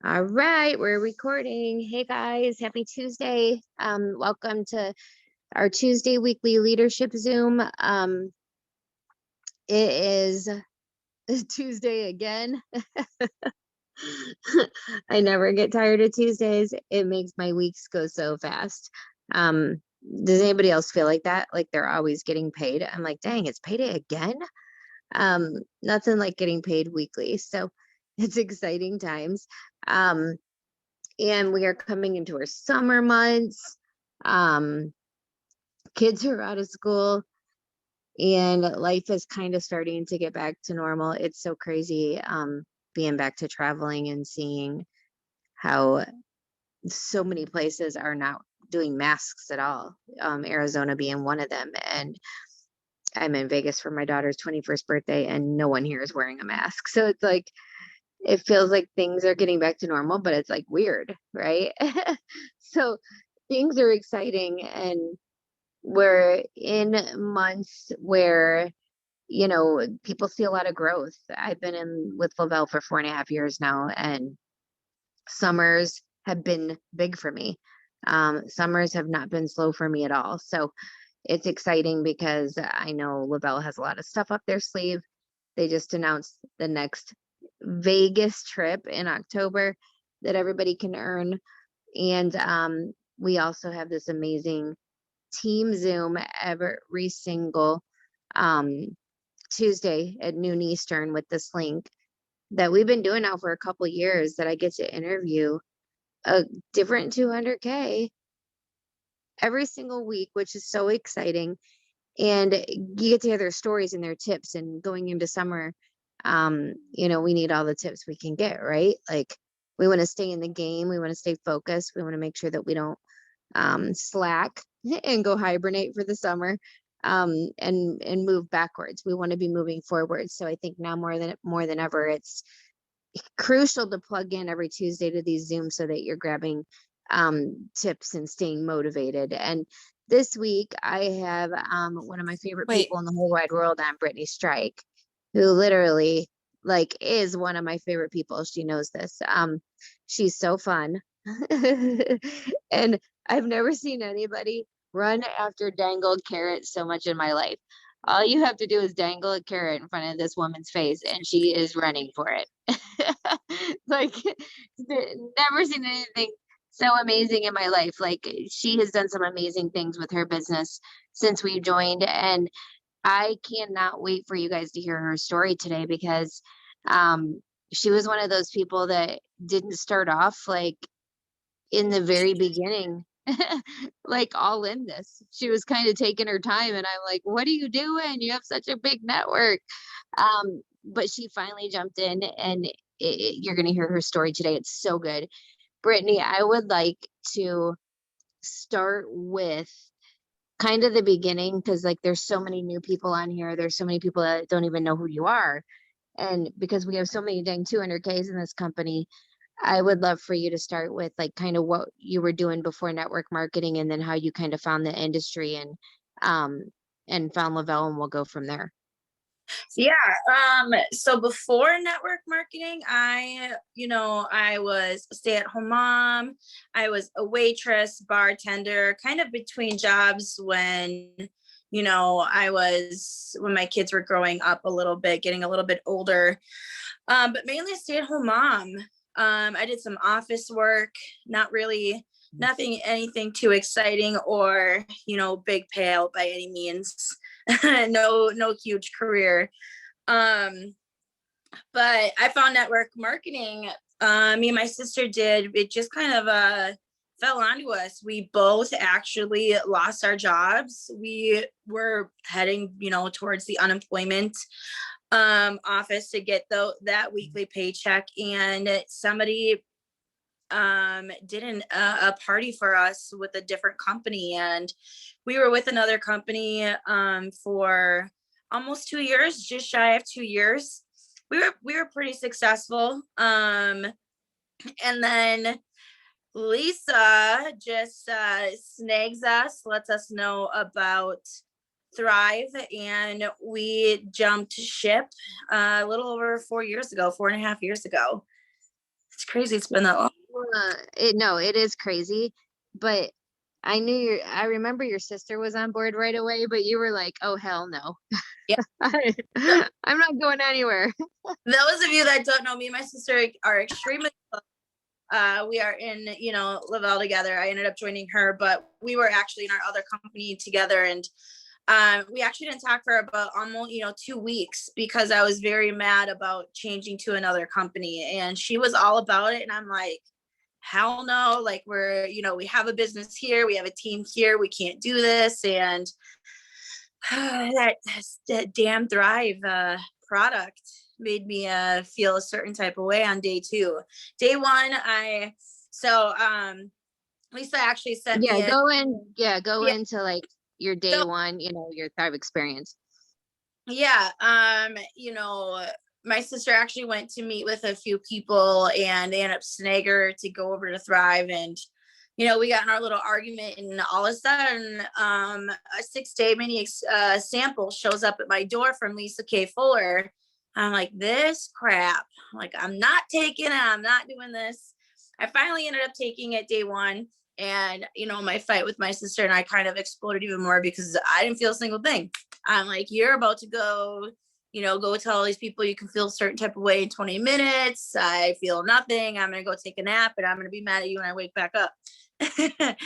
All right, we're recording. Hey guys, happy Tuesday. Welcome to our Tuesday weekly leadership Zoom. It is Tuesday again. I never get tired of Tuesdays. It makes my weeks go so fast. Um, does anybody else feel like that? Like they're always getting paid? I'm like, dang, it's payday again. Nothing like getting paid weekly. So it's exciting times. Um, and we are coming into our summer months. Um, Kids are out of school and life is kind of starting to get back to normal. It's so crazy being back to traveling and seeing how so many places are not doing masks at all. Arizona being one of them. And I'm in Vegas for my daughter's 21st birthday and no one here is wearing a mask. So it's like it feels like things are getting back to normal, but it's like weird, right? So things are exciting and we're in months where, people see a lot of growth. I've been in with Lavelle for 4.5 years now, and summers have been big for me. Summers have not been slow for me at all. So it's exciting because I know Lavelle has a lot of stuff up their sleeve. They just announced the next Vegas trip in October that everybody can earn. And we also have this amazing team Zoom every single um, Tuesday at noon Eastern with this link that we've been doing now for a couple years that I get to interview a different 200K every single week, which is so exciting. And you get to hear their stories and their tips. And going into summer, we need all the tips we can get, right? Like we want to stay in the game, we want to stay focused, we want to make sure that we don't slack and go hibernate for the summer, and move backwards. We want to be moving forward. So I think now more than ever, it's crucial to plug in every Tuesday to these Zooms so that you're grabbing tips and staying motivated. And this week I have one of my favorite Wait, people in the whole wide world on Brittany Streich, who literally like is one of my favorite people. She knows this. She's so fun. And I've never seen anybody run after dangled carrots so much in my life. All you have to do is dangle a carrot in front of this woman's face and she is running for it. Like never seen anything so amazing in my life. Like she has done some amazing things with her business since we joined, and I cannot wait for you guys to hear her story today because she was one of those people that didn't start off like in the very beginning like all in this. She was kind of taking her time and I'm like, what are you doing? You have such a big network. But she finally jumped in and you're going to hear her story today. It's so good. Brittany, I would like to start with kind of the beginning because like there's so many new people on here. There's so many people that don't even know who you are. And because we have so many dang 200Ks in this company, I would love for you to start with like kind of what you were doing before network marketing and then how you kind of found the industry um and found Lavelle, and we'll go from there. yeah. So before network marketing, I was a stay-at-home mom. I was a waitress, bartender, kind of between jobs when my kids were growing up a little bit, getting a little bit older. But mainly a stay-at-home mom. I did some office work, anything too exciting or, big payout by any means. No huge career. But I found network marketing. Me and my sister did. It just kind of fell onto us. We both actually lost our jobs. We were heading, towards the unemployment office to get that weekly paycheck, and somebody did a party for us with a different company, and we were with another company for almost 2 years, just shy of 2 years. We were pretty successful, and then Lisa just snags us, lets us know about Thrive, and we jumped ship a little over 4 years ago, 4.5 years ago. It's crazy. It's been that long. It is crazy, but I remember your sister was on board right away, but you were like, oh, hell no. Yeah. I'm not going anywhere. Those of you that don't know, me and my sister are extremely close. We are in, Laval together. I ended up joining her, but we were actually in our other company together. And we actually didn't talk for about almost, 2 weeks because I was very mad about changing to another company. And she was all about it. And I'm like, hell no, like we have a business here. We have a team here. We can't do this. And that damn Thrive product made me feel a certain type of way on day 2. Day 1, Lisa actually sent me Go yeah, into like your day so 1, your Thrive experience. yeah, my sister actually went to meet with a few people and they ended up snagging her to go over to Thrive. And we got in our little argument, and all of a sudden, a 6-day mini sample shows up at my door from Lisa K. Fuller. I'm like, this crap. I'm like, I'm not taking it. I'm not doing this. I finally ended up taking it day 1. And, my fight with my sister and I kind of exploded even more because I didn't feel a single thing. I'm like, you're about to go, go tell all these people you can feel a certain type of way in 20 minutes. I feel nothing. I'm going to go take a nap and I'm going to be mad at you when I wake back up. But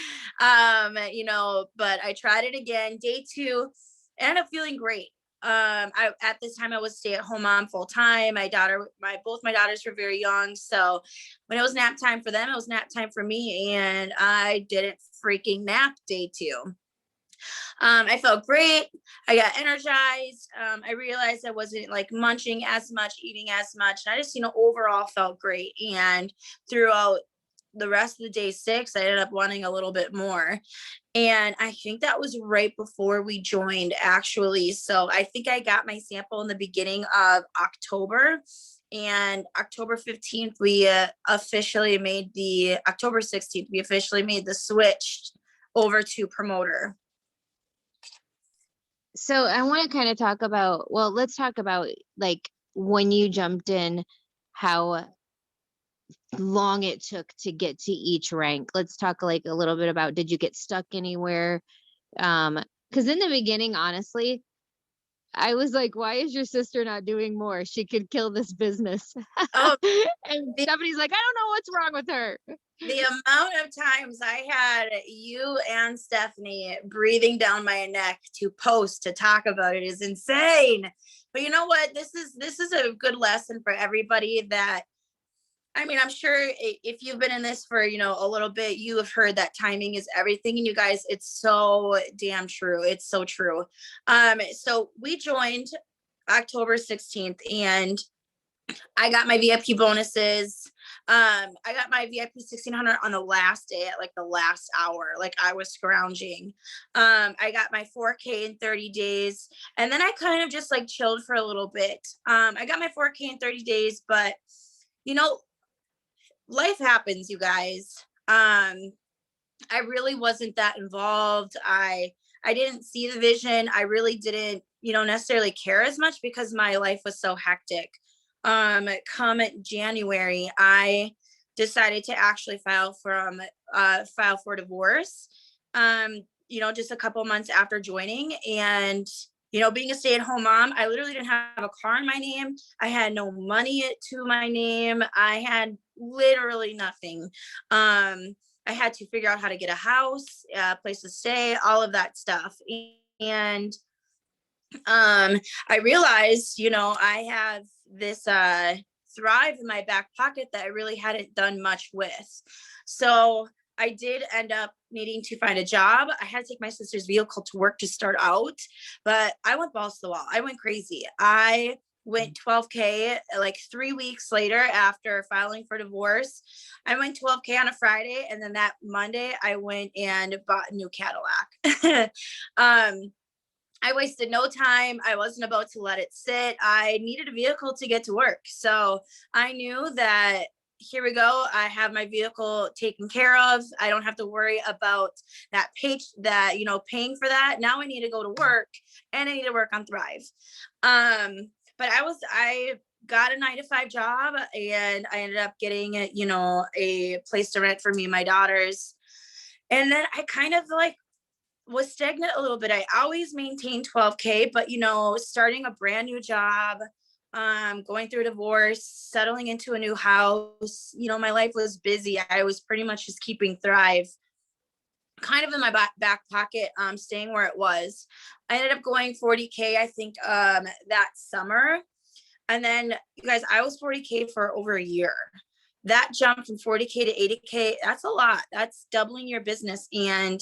I tried it again. Day 2, ended up feeling great. At this time I was stay-at-home mom full time. Both my daughters were very young, so when it was nap time for them, it was nap time for me, and I didn't freaking nap day 2. I felt great. I got energized. I realized I wasn't like munching as much, eating as much. And I just, overall felt great. And throughout the rest of the day 6, I ended up wanting a little bit more. And I think that was right before we joined, actually. So I think I got my sample in the beginning of October. And October 15th, October 16th, we officially made the switch over to promoter. So I want to kind of let's talk about like when you jumped in, how long it took to get to each rank. Let's talk like a little bit about, did you get stuck anywhere? Because in the beginning, honestly, I was like, why is your sister not doing more? She could kill this business. Oh, and Stephanie's like, I don't know what's wrong with her. The amount of times I had you and Stephanie breathing down my neck to post to talk about it is insane. But you know what? This is a good lesson for everybody. That, I mean, I'm sure if you've been in this for, a little bit, you have heard that timing is everything. And you guys, it's so damn true. It's so true. So we joined October 16th, and I got my VIP bonuses. I got my VIP 1600 on the last day at like the last hour. Like I was scrounging. I got my 4K in 30 days. And then I kind of just like chilled for a little bit. I got my 4K in 30 days, but life happens, you guys. I really wasn't that involved. I didn't see the vision. I really didn't, necessarily care as much because my life was so hectic. Come January, I decided to actually file for divorce. Just a couple months after joining, and being a stay-at-home mom, I literally didn't have a car in my name. I had no money to my name. I had literally nothing. I had to figure out how to get a house, a place to stay, all of that stuff. And I realized, I have this Thrive in my back pocket that I really hadn't done much with. So I did end up needing to find a job. I had to take my sister's vehicle to work to start out, but I went balls to the wall. I went crazy. I went 12K like 3 weeks later after filing for divorce. I went 12K on a Friday, and then that Monday I went and bought a new Cadillac. I wasted no time. I wasn't about to let it sit. I needed a vehicle to get to work. So I knew that here we go. I have my vehicle taken care of. I don't have to worry about paying for that. Now I need to go to work, and I need to work on Thrive. But I got a 9 to 5 job, and I ended up getting, a place to rent for me and my daughters. And then I kind of like was stagnant a little bit. I always maintained 12K, but starting a brand new job, going through a divorce, settling into a new house, my life was busy. I was pretty much just keeping Thrive kind of in my back pocket, staying where it was. I ended up going 40K, I think, that summer. And then you guys, I was 40K for over a year. That jump from 40K to 80K, that's a lot. That's doubling your business. And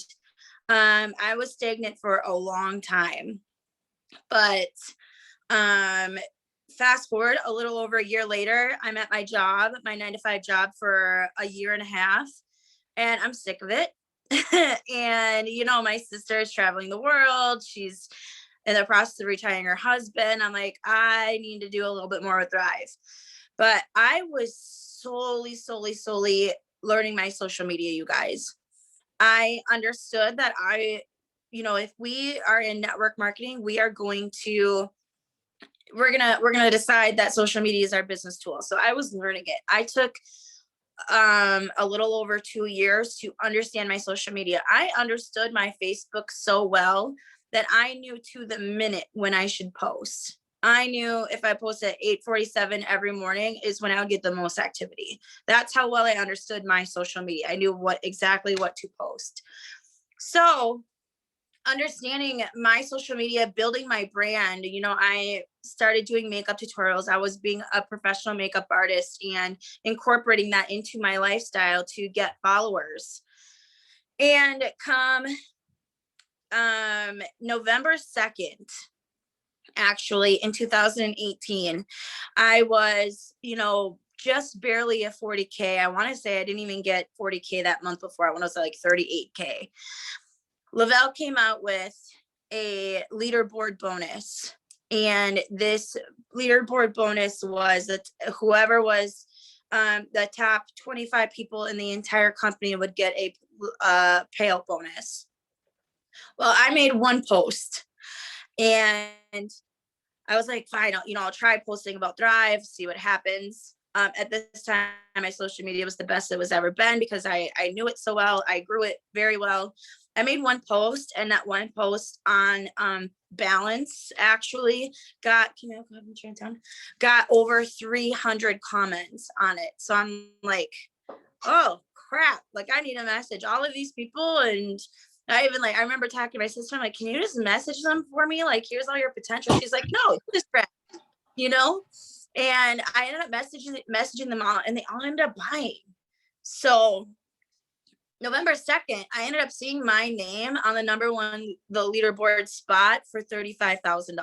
I was stagnant for a long time. But fast forward a little over a year later, I'm at my job, my 9 to 5 job, for a year and a half, and I'm sick of it. And my sister is traveling the world. She's in the process of retiring her husband. I'm like, I need to do a little bit more with Thrive. But I was solely learning my social media, you guys. I understood that if we are in network marketing, we're gonna decide that social media is our business tool. So I was learning it. I took a little over 2 years to understand my social media. I understood my Facebook so well that I knew to the minute when I should post. I knew if I post at 8:47 every morning is when I would get the most activity. That's how well I understood my social media. I knew exactly what to post. So understanding my social media, building my brand, I started doing makeup tutorials. I was being a professional makeup artist and incorporating that into my lifestyle to get followers. And come November 2nd, actually, in 2018, I was, just barely a 40K. I want to say I didn't even get 40K that month before. I want to say like 38K. Lavelle came out with a leaderboard bonus, and this leaderboard bonus was that whoever was the top 25 people in the entire company would get a payout bonus. Well, I made one post, and I was like, fine, I'll try posting about Thrive, see what happens. At this time, my social media was the best it was ever been because I knew it so well. I grew it very well. I made one post, and that one post on balance actually got over 300 comments on it. So I'm like, oh crap, like I need to message all of these people. And I remember talking to my sister. I'm like, can you just message them for me? Like, here's all your potential. She's like, no, just and I ended up messaging them all, and they all ended up buying. So November 2nd, I ended up seeing my name on the the leaderboard spot for $35,000.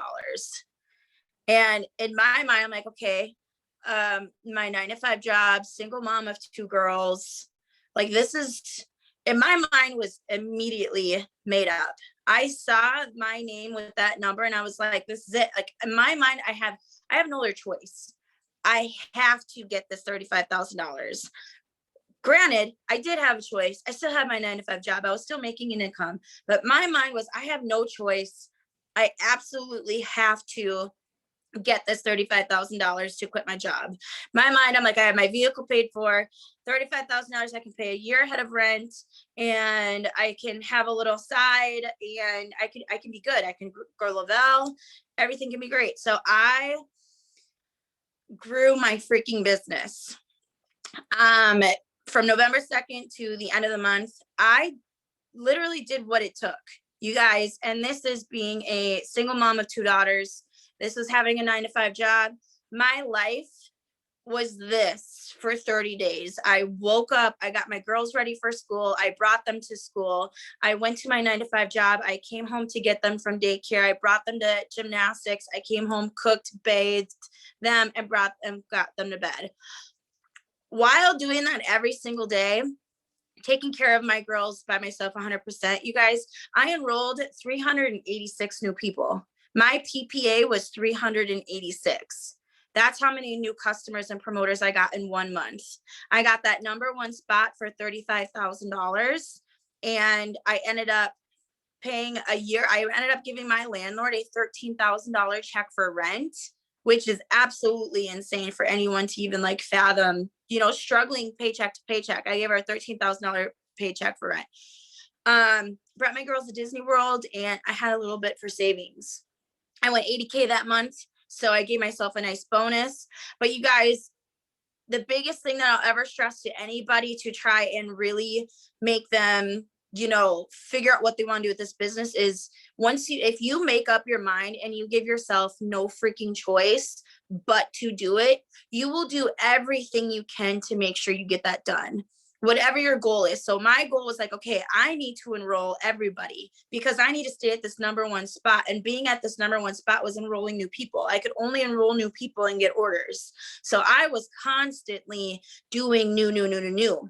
And in my mind, I'm like, okay, my 9 to 5 job, single mom of 2 girls, like this is, in my mind, was immediately made up. I saw my name with that number, and I was like, this is it. Like in my mind, I have no other choice. I have to get this $35,000. Granted, I did have a choice. I still had my 9 to 5 job. I was still making an income, but my mind was, I have no choice. I absolutely have to get this $35,000 to quit my job. My mind, I'm like, I have my vehicle paid for, $35,000. I can pay a year ahead of rent, and I can have a little side, and I can be good. I can grow Lavelle. Everything can be great. So I grew my freaking business. From November 2nd to the end of the month, I literally did what it took, you guys. And this is being a single mom of 2 daughters. This was having a 9 to 5 job. My life was this for 30 days. I woke up, I got my girls ready for school. I brought them to school. I went to my 9 to 5 job. I came home to get them from daycare. I brought them to gymnastics. I came home, cooked, bathed them, and got them to bed. While doing that every single day, taking care of my girls by myself 100%, you guys, I enrolled 386 new people. My PPA was 386. That's how many new customers and promoters I got in 1 month. I got that #1 spot for $35,000, and I ended up paying a year. I ended up giving my landlord a $13,000 check for rent. which is absolutely insane for anyone to even like fathom, you know, struggling paycheck to paycheck. I gave her a $13,000 paycheck for rent. Brought my girls to Disney World, and I had a little bit for savings. I went 80K that month. So I gave myself a nice bonus. But you guys, the biggest thing that I'll ever stress to anybody to try and really make them, you know, figure out what they want to do with this business is if you make up your mind and you give yourself no freaking choice but to do it, you will do everything you can to make sure you get that done. Whatever your goal is. So my goal was like, okay, I need to enroll everybody because I need to stay at this number one spot. And being at this number one spot was enrolling new people. I could only enroll new people and get orders. So I was constantly doing new.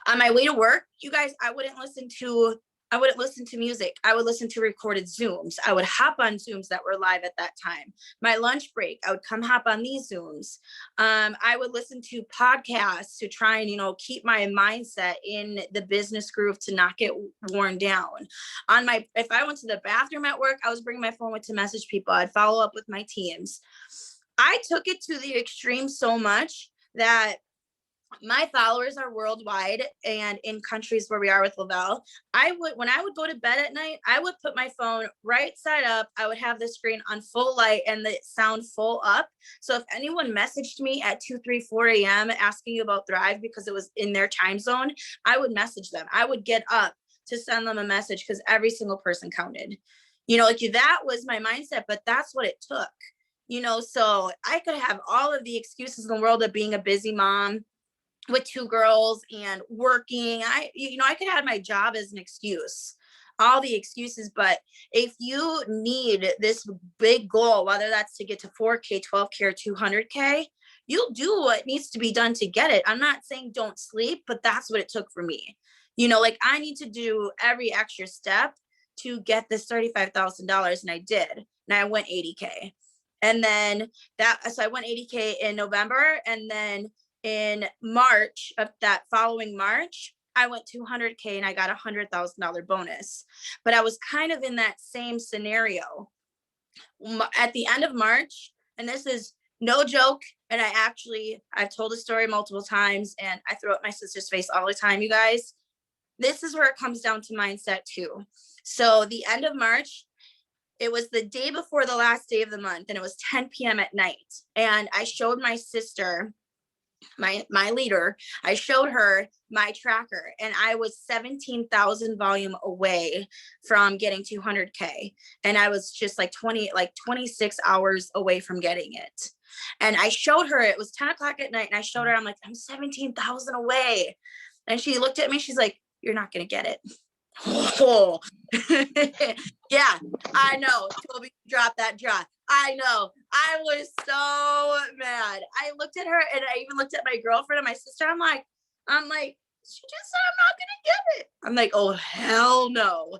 On my way to work, you guys, I wouldn't listen to music. I would listen to recorded Zooms. I would hop on Zooms that were live at that time. My lunch break, I would come hop on these Zooms. I would listen to podcasts to try and, you know, keep my mindset in the business groove to not get worn down. If I went to the bathroom at work, I was bringing my phone with to message people. I'd follow up with my teams. I took it to the extreme so much that my followers are worldwide and in countries where we are with Lavelle. When I would go to bed at night, I would put my phone right side up. I would have the screen on full light and the sound full up. So if anyone messaged me at 2, 3, 4 a.m. asking about Thrive because it was in their time zone, I would message them. I would get up to send them a message because every single person counted. You know, like that was my mindset, but that's what it took. You know, so I could have all of the excuses in the world of being a busy mom with 2 girls and working. I could have my job as an excuse, all the excuses. But if you need this big goal, whether that's to get to 4K, 12K, or 200K, you'll do what needs to be done to get it. I'm not saying don't sleep, but that's what it took for me. You know, like I need to do every extra step to get this $35,000. And I did. And I went 80K. And then so I went 80K in November. And then in March of that following March, I went 200K and I got $100,000 bonus. But I was kind of in that same scenario at the end of March. And this is no joke. And I've told the story multiple times and I throw it in my sister's face all the time, you guys. This is where it comes down to mindset too. So the end of March, it was the day before the last day of the month and it was 10 p.m. at night. And I showed my sister, my leader, I showed her my tracker and I was 17,000 volume away from getting 200K. And I was just like 26 hours away from getting it. And I showed her, it was 10 o'clock at night. And I showed her, I'm like, I'm 17,000 away. And she looked at me, she's like, you're not going to get it. Oh, yeah, I know. Toby dropped that jaw. I know. I was so mad. I looked at her and I even looked at my girlfriend and my sister. I'm like, she just said I'm not gonna get it. I'm like, oh hell no.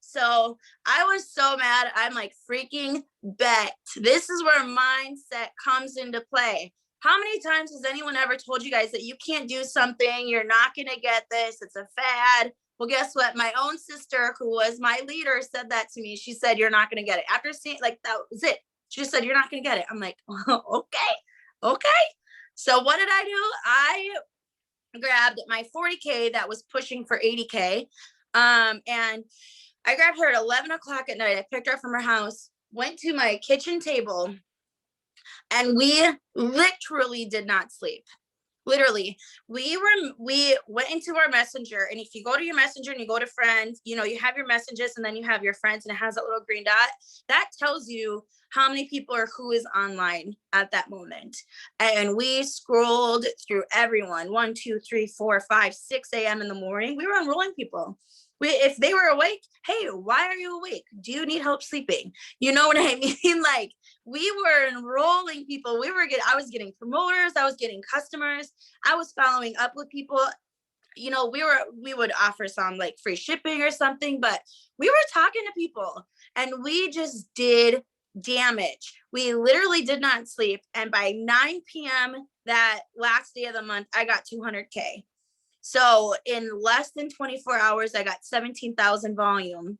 So I was so mad. I'm like, freaking bet. This is where mindset comes into play. How many times has anyone ever told you guys that you can't do something? You're not gonna get this. It's a fad. Well, guess what? My own sister, who was my leader, said that to me. She said, you're not going to get it. After seeing, like, that was it. She just said, you're not going to get it. I'm like, okay. So what did I do? I grabbed my 40K that was pushing for 80K. And I grabbed her at 11 o'clock at night. I picked her up from her house, went to my kitchen table, and we literally did not sleep. Literally, we went into our messenger, and if you go to your messenger and you go to friends, you know, you have your messages and then you have your friends and it has that little green dot that tells you how many people or who is online at that moment. And we scrolled through everyone 1, 2, 3, 4, 5, 6 a.m. in the morning. We were enrolling people. If they were awake, hey, why are you awake? Do you need help sleeping? You know what I mean? Like, we were enrolling people. I was getting promoters. I was getting customers. I was following up with people. You know, we would offer some like free shipping or something, but we were talking to people and we just did damage. We literally did not sleep. And by 9 p.m. that last day of the month, I got 200K. So in less than 24 hours, I got 17,000 volume,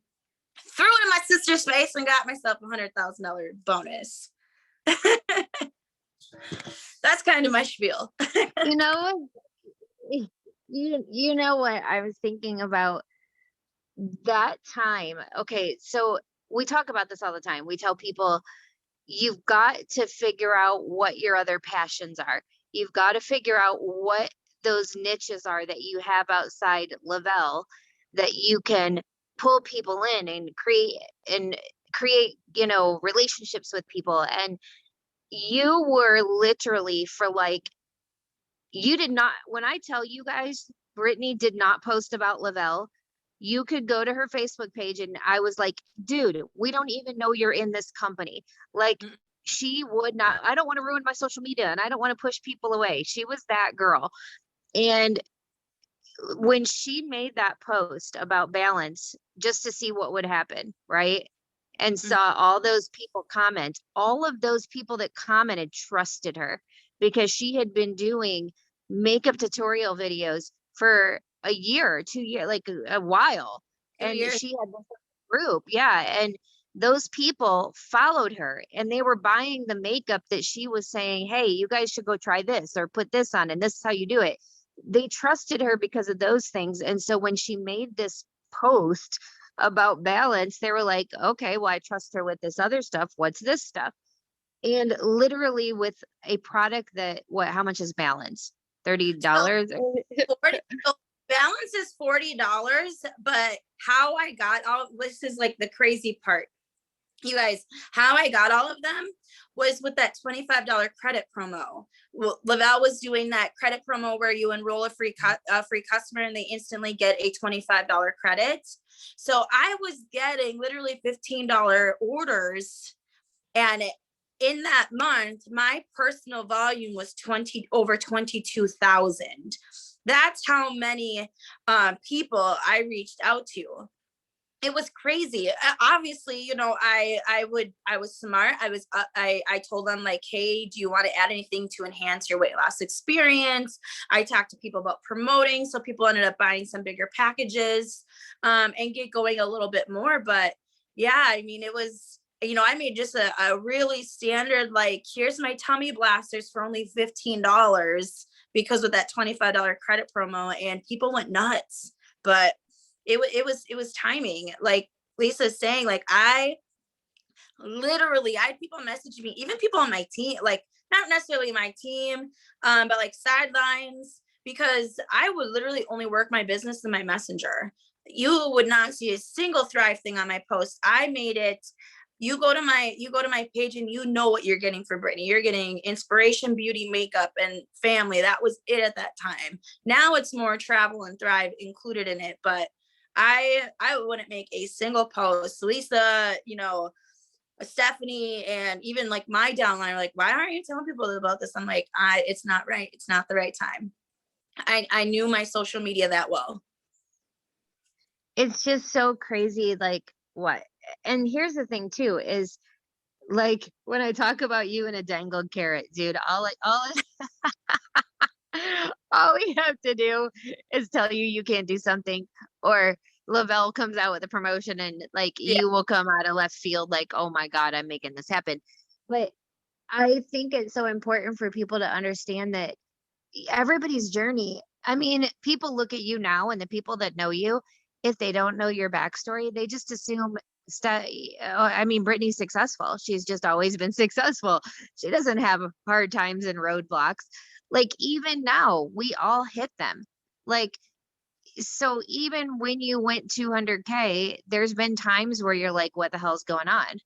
threw it in my sister's face and got myself $100,000 bonus. That's kind of my spiel. You know, you know what I was thinking about that time. Okay, so we talk about this all the time. We tell people you've got to figure out what your other passions are. You've got to figure out what those niches are that you have outside Lavelle that you can pull people in and create, relationships with people. And you were literally for like, you did not, when I tell you guys, Brittany did not post about Lavelle. You could go to her Facebook page and I was like, dude, we don't even know you're in this company. Like, she would not, I don't want to ruin my social media and I don't want to push people away. She was that girl. And when she made that post about balance, just to see what would happen, right? And saw all those people comment, all of those people that commented trusted her because she had been doing makeup tutorial videos for a year, 2 years, like a while. And she had this group. Yeah. And those people followed her and they were buying the makeup that she was saying, hey, you guys should go try this or put this on. And this is how you do it. They trusted her because of those things. And so when she made this post about balance, they were like, okay, well, I trust her with this other stuff. What's this stuff? And literally with a product that, how much is balance? $30? 40, so balance is $40, but how I got all this is like the crazy part. You guys, how I got all of them was with that $25 credit promo. Well, Lavelle was doing that credit promo where you enroll a free customer and they instantly get a $25 credit. So I was getting literally $15 orders, and in that month, my personal volume was over 22,000. That's how many people I reached out to. It was crazy. Obviously, I was smart. I told them like, hey, do you want to add anything to enhance your weight loss experience? I talked to people about promoting. So people ended up buying some bigger packages and get going a little bit more. But yeah, I mean, it was, I made just a really standard, like, here's my tummy blasters for only $15 because of that $25 credit promo, and people went nuts. But it was timing. Like Lisa's saying, like, I had people message me, even people on my team, like not necessarily my team, but like sidelines, because I would literally only work my business in my messenger. You would not see a single Thrive thing on my post. I made it. You go to my page and you know what you're getting for Brittany. You're getting inspiration, beauty, makeup, and family. That was it at that time. Now it's more travel and Thrive included in it, but I wouldn't make a single post. Lisa, Stephanie, and even like my downline are like, why aren't you telling people about this? I'm like, it's not right. It's not the right time. I knew my social media that well. It's just so crazy. Like what? And here's the thing too, is like when I talk about you and a dangled carrot, dude, all we have to do is tell you can't do something, or Lavelle comes out with a promotion and like you will come out of left field like, oh my God, I'm making this happen. But I think it's so important for people to understand that everybody's journey, I mean, people look at you now and the people that know you, if they don't know your backstory, they just assume I mean, Brittany's successful. She's just always been successful. She doesn't have hard times and roadblocks. Like even now, we all hit them. Like, so even when you went 200K, there's been times where you're like, what the hell's going on?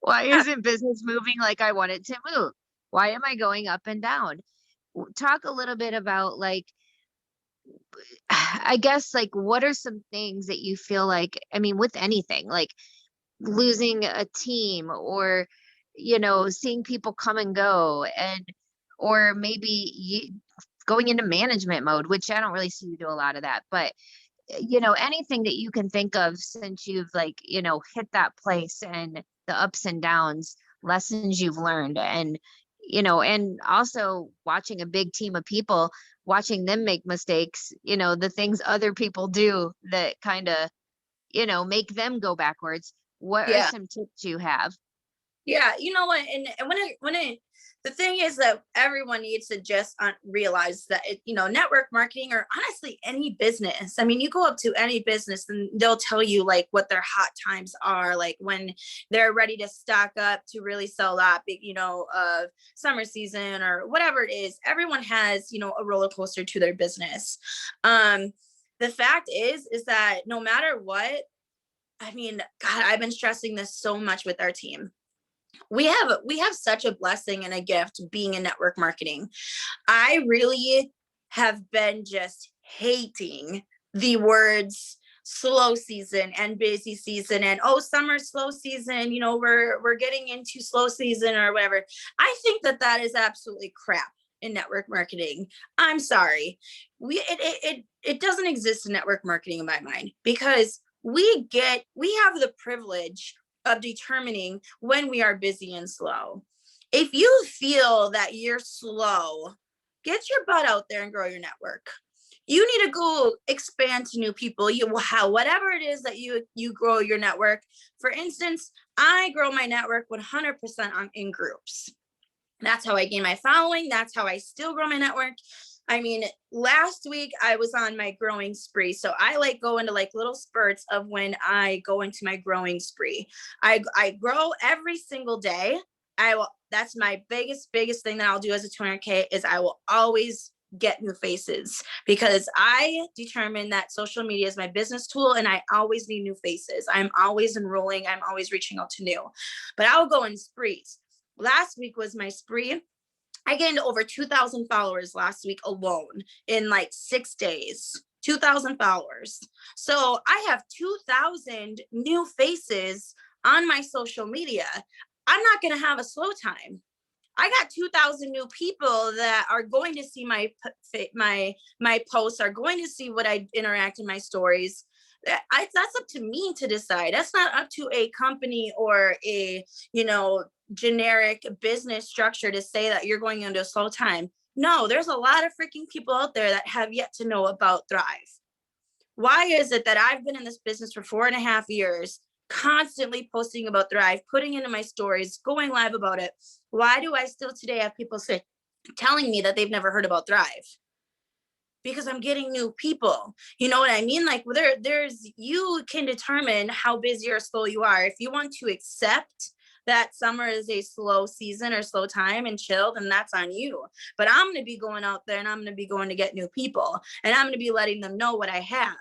Why isn't business moving like I want it to move? Why am I going up and down? Talk a little bit about like, I guess, like, what are some things that you feel like, I mean, with anything, like losing a team or, seeing people come and go, and, or maybe going into management mode, which I don't really see you do a lot of that, but, anything that you can think of since you've like, hit that place and the ups and downs, lessons you've learned, and, and also watching a big team of people, watching them make mistakes, the things other people do that kind of, make them go backwards. What are some tips you have? Yeah, you know what? And the thing is that everyone needs to just realize that network marketing, or honestly any business. I mean, you go up to any business and they'll tell you like what their hot times are, like when they're ready to stock up to really sell that big, summer season or whatever it is. Everyone has, a roller coaster to their business. The fact is that no matter what, I mean, God, I've been stressing this so much with our team. We have such a blessing and a gift being in network marketing. I really have been just hating the words slow season and busy season and summer slow season, we're getting into slow season or whatever. I think that is absolutely crap in network marketing. I'm sorry. It doesn't exist in network marketing in my mind, because we have the privilege of determining when we are busy and slow. If you feel that you're slow, get your butt out there and grow your network. You need to go expand to new people. Whatever it is that you grow your network. For instance, I grow my network 100% in groups. That's how I gain my following. That's how I still grow my network. I mean, last week I was on my growing spree. So I like go into like little spurts of when I go into my growing spree. I grow every single day. That's my biggest thing that I'll do as a 200K is I will always get new faces, because I determine that social media is my business tool and I always need new faces. I'm always enrolling. I'm always reaching out to new, but I'll go in sprees. Last week was my spree. I gained over 2,000 followers last week alone in like 6 days. 2,000 followers. So I have 2,000 new faces on my social media. I'm not going to have a slow time. I got 2,000 new people that are going to see my posts, are going to see what I interact in my stories. That's up to me to decide. That's not up to a company or a, generic business structure to say that you're going into a slow time. No, there's a lot of freaking people out there that have yet to know about Thrive. Why is it that I've been in this business for 4.5 years, constantly posting about Thrive, putting into my stories, going live about it? Why do I still today have people telling me that they've never heard about Thrive? Because I'm getting new people. You know what I mean? Like you can determine how busy or slow you are. If you want to accept that summer is a slow season or slow time and chill, then that's on you. But I'm going to be going out there and I'm going to be going to get new people, and I'm going to be letting them know what I have.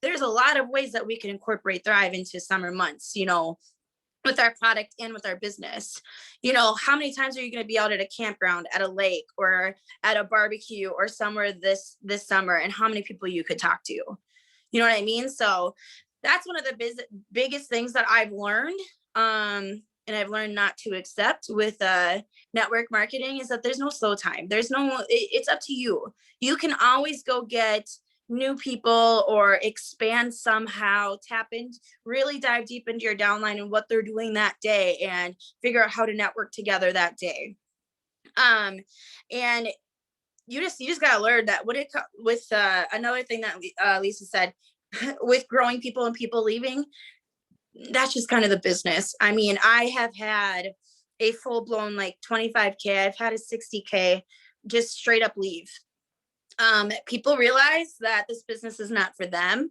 There's a lot of ways that we can incorporate Thrive into summer months, with our product and with our business. How many times are you going to be out at a campground, at a lake, or at a barbecue or somewhere this summer, and how many people you could talk to? You know what I mean? So that's one of the biggest things that I've learned. And I've learned not to accept with network marketing, is that there's no slow time. It's up to you. You can always go get new people or expand somehow, really dive deep into your downline and what they're doing that day and figure out how to network together that day. And you just got to learn that with another thing that Lisa said, with growing people and people leaving, that's just kind of the business. I mean, I have had a full blown like 25K. I've had a 60K just straight up leave. People realize that this business is not for them,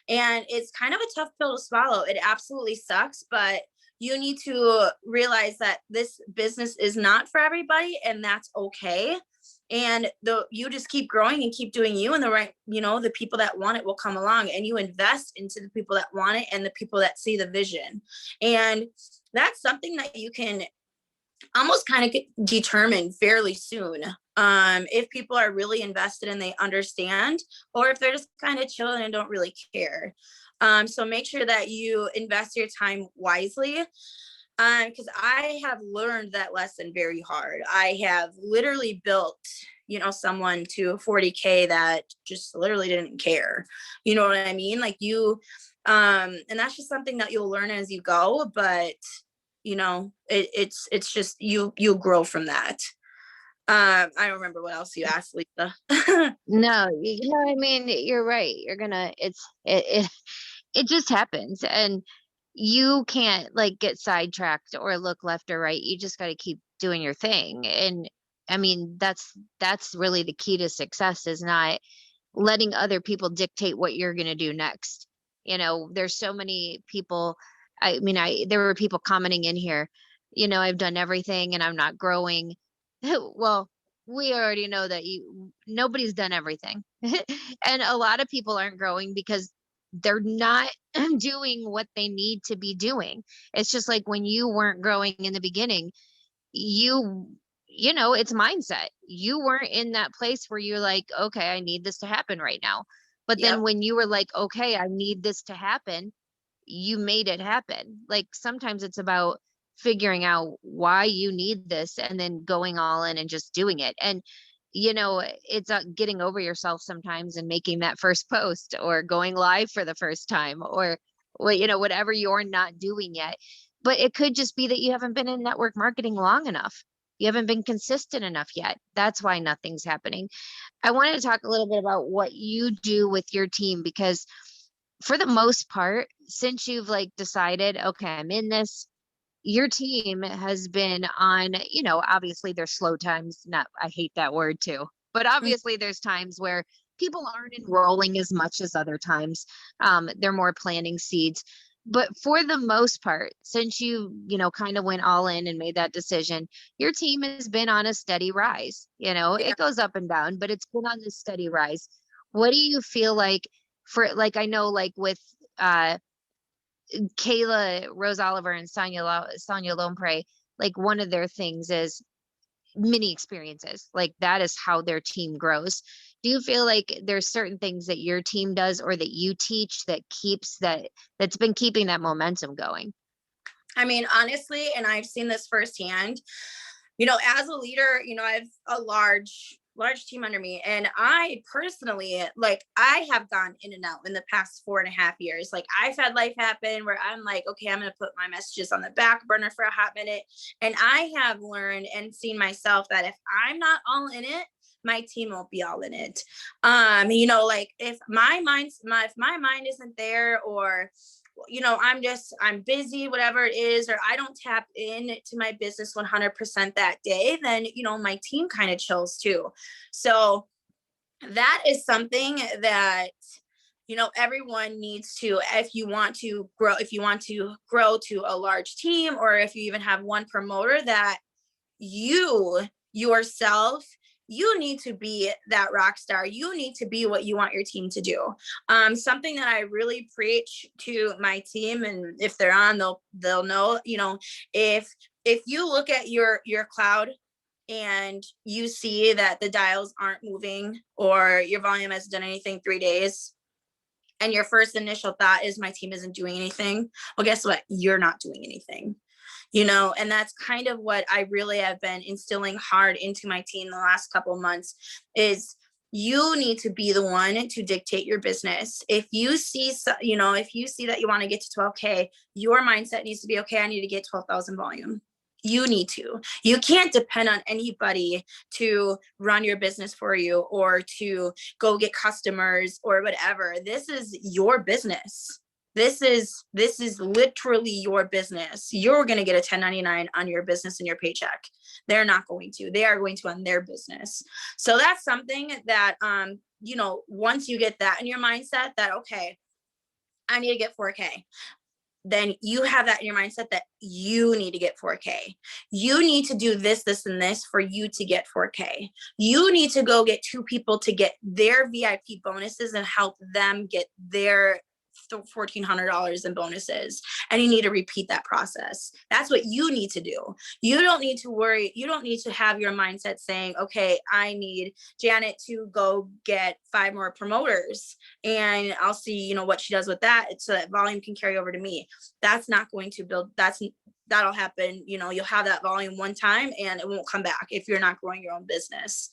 and it's kind of a tough pill to swallow. It absolutely sucks, but you need to realize that this business is not for everybody, and that's okay. And you just keep growing and keep doing you, and the people that want it will come along, and you invest into the people that want it and the people that see the vision. And that's something that you can almost kind of determine fairly soon. If people are really invested and they understand, or if they're just kind of chilling and don't really care. So make sure that you invest your time wisely. Because I have learned that lesson very hard. I have literally built, someone to 40K that just literally didn't care. You know what I mean? Like and that's just something that you'll learn as you go. But it's just you'll grow from that. I don't remember what else you asked, Lisa. No, I mean, you're right. It just happens. And you can't like get sidetracked or look left or right. You just got to keep doing your thing. And I mean, that's really the key to success, is not letting other people dictate what you're going to do next. There's so many people. I mean, there were people commenting in here, I've done everything and I'm not growing. Well, we already know that nobody's done everything. And a lot of people aren't growing because they're not doing what they need to be doing. It's just like when you weren't growing in the beginning, you it's mindset. You weren't in that place where you're like, okay, I need this to happen right now. But then Yep. when you were like, okay, I need this to happen, you made it happen. Like sometimes it's about figuring out why you need this and then going all in and just doing it. And it's getting over yourself sometimes and making that first post or going live for the first time, or whatever you're not doing yet. But it could just be that you haven't been in network marketing long enough. You haven't been consistent enough yet. That's why nothing's happening. I wanted to talk a little bit about what you do with your team, because for the most part, since you've like decided, okay, I'm in this, your team has been on, obviously there's slow times. Not, I hate that word too, but Mm. obviously there's times where people aren't enrolling as much as other times. They're more planting seeds. But for the most part, since kind of went all in and made that decision, your team has been on a steady rise. Yeah. It goes up and down, but it's been on this steady rise. What do you feel like for, like, I know like with, Kayla Rose Oliver and Sonia Lompre, like one of their things is mini experiences. Like that is how their team grows. Do you feel like there's certain things that your team does or that you teach that that's been keeping that momentum going? I mean, honestly, and I've seen this firsthand, as a leader, I have a large team under me. And I personally, like, I have gone in and out in the past 4.5 years. Like, I've had life happen where I'm like, okay, I'm going to put my messages on the back burner for a hot minute. And I have learned and seen myself that if I'm not all in it, my team won't be all in it. Like if if my mind isn't there, or I'm busy, whatever it is, or I don't tap in to my business 100% that day, then, my team kind of chills too. So that is something that, everyone needs to, if you want to grow to a large team, or if you even have one promoter, that you yourself, you need to be that rock star. You need to be what you want your team to do. Something that I really preach to my team, and if they're on, they'll know, if you look at your cloud and you see that the dials aren't moving, or your volume hasn't done anything 3 days, and your first initial thought is my team isn't doing anything, well, guess what? You're not doing anything. And that's kind of what I really have been instilling hard into my team the last couple of months, is you need to be the one to dictate your business. If you see, if you see that you want to get to 12K, your mindset needs to be, okay, I need to get 12,000 volume. You need to. You can't depend on anybody to run your business for you, or to go get customers or whatever. This is your business. This is literally your business. You're going to get a 1099 on your business and your paycheck. They're not going to. They are going to on their business. So that's something that once you get that in your mindset, that okay, I need to get 4K, then you have that in your mindset that you need to get 4K. You need to do this, this, and this for you to get 4K. You need to go get 2 people to get their VIP bonuses and help them get their $1,400 in bonuses. And you need to repeat that process. That's what you need to do. You don't need to worry. You don't need to have your mindset saying, okay, I need Janet to go get 5 more promoters, and I'll see, what she does with that, so that volume can carry over to me. That's not going to build. That'll happen. You'll have that volume one time and it won't come back if you're not growing your own business.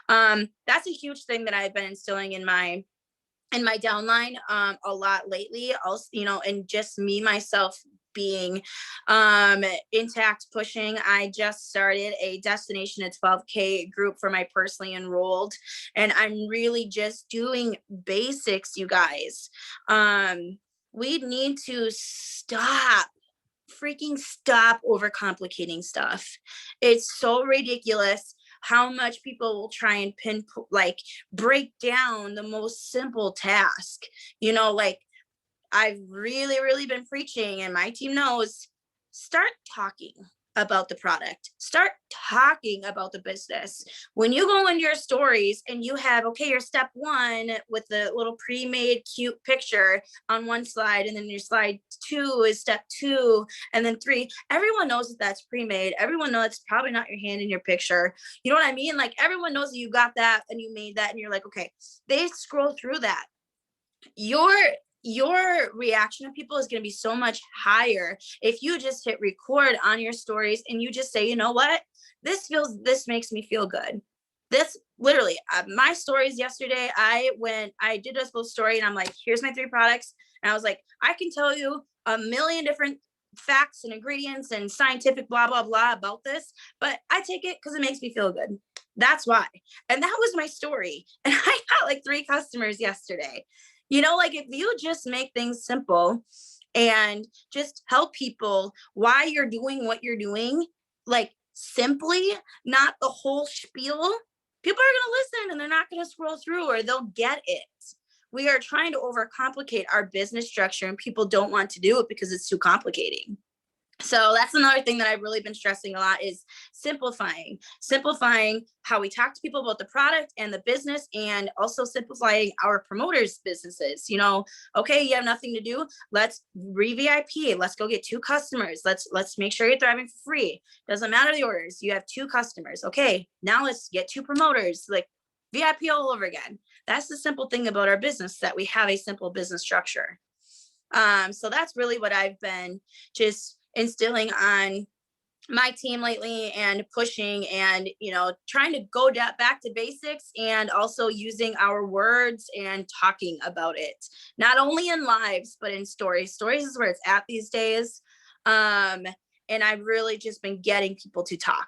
That's a huge thing that I've been instilling in my downline a lot lately. Also, and just me, myself, being intact, pushing. I just started a destination at 12K group for my personally enrolled, and I'm really just doing basics, you guys. we need to freaking stop overcomplicating stuff. It's so ridiculous how much people will try and break down the most simple task. Like I've really, really been preaching, and my team knows, start talking about the product, start talking about the business. When you go into your stories and you have, okay, your step one with the little pre-made cute picture on one slide, and then your slide 2 is step 2, and then 3, everyone knows that that's pre-made. Everyone knows it's probably not your hand in your picture. You know what I mean? Like everyone knows that you got that and you made that, and you're like, okay, they scroll through that. Your reaction of people is going to be so much higher if you just hit record on your stories and you just say, you know what, this makes me feel good. This literally, my stories yesterday, I did a full story and I'm like, here's my 3 products. And I was like, I can tell you a million different facts and ingredients and scientific blah, blah, blah about this, but I take it because it makes me feel good. That's why. And that was my story. And I got like 3 customers yesterday. Like if you just make things simple and just help people why you're doing what you're doing, like simply, not the whole spiel, people are going to listen and they're not going to scroll through, or they'll get it. We are trying to overcomplicate our business structure, and people don't want to do it because it's too complicating. So that's another thing that I've really been stressing a lot, is simplifying how we talk to people about the product and the business, and also simplifying our promoters' businesses. Okay, you have nothing to do. Let's re-VIP. Let's go get 2 customers. Let's make sure you're thriving for free. Doesn't matter the orders. You have 2 customers. Okay, now let's get 2 promoters. Like VIP all over again. That's the simple thing about our business, that we have a simple business structure. So that's really what I've been just instilling on my team lately, and pushing, and trying to go back to basics, and also using our words and talking about it, not only in lives but in stories. Stories is where it's at these days. And I've really just been getting people to talk,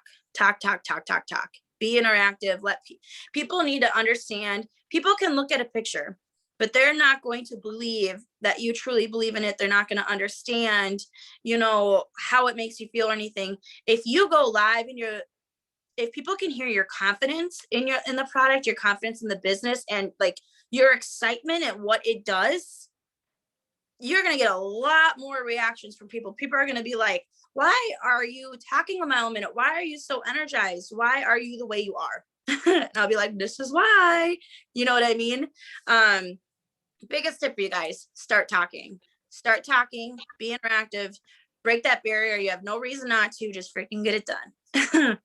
be interactive. People need to understand. People can look at a picture, but they're not going to believe that you truly believe in it. They're not going to understand, how it makes you feel or anything. If you go live and if people can hear your confidence in the product, your confidence in the business, and like your excitement at what it does, you're going to get a lot more reactions from people. People are going to be like, why are you talking a mile a minute? Why are you so energized? Why are you the way you are? And I'll be like, this is why. You know what I mean? Biggest tip for you guys, start talking, be interactive, break that barrier. You have no reason not to, just freaking get it done.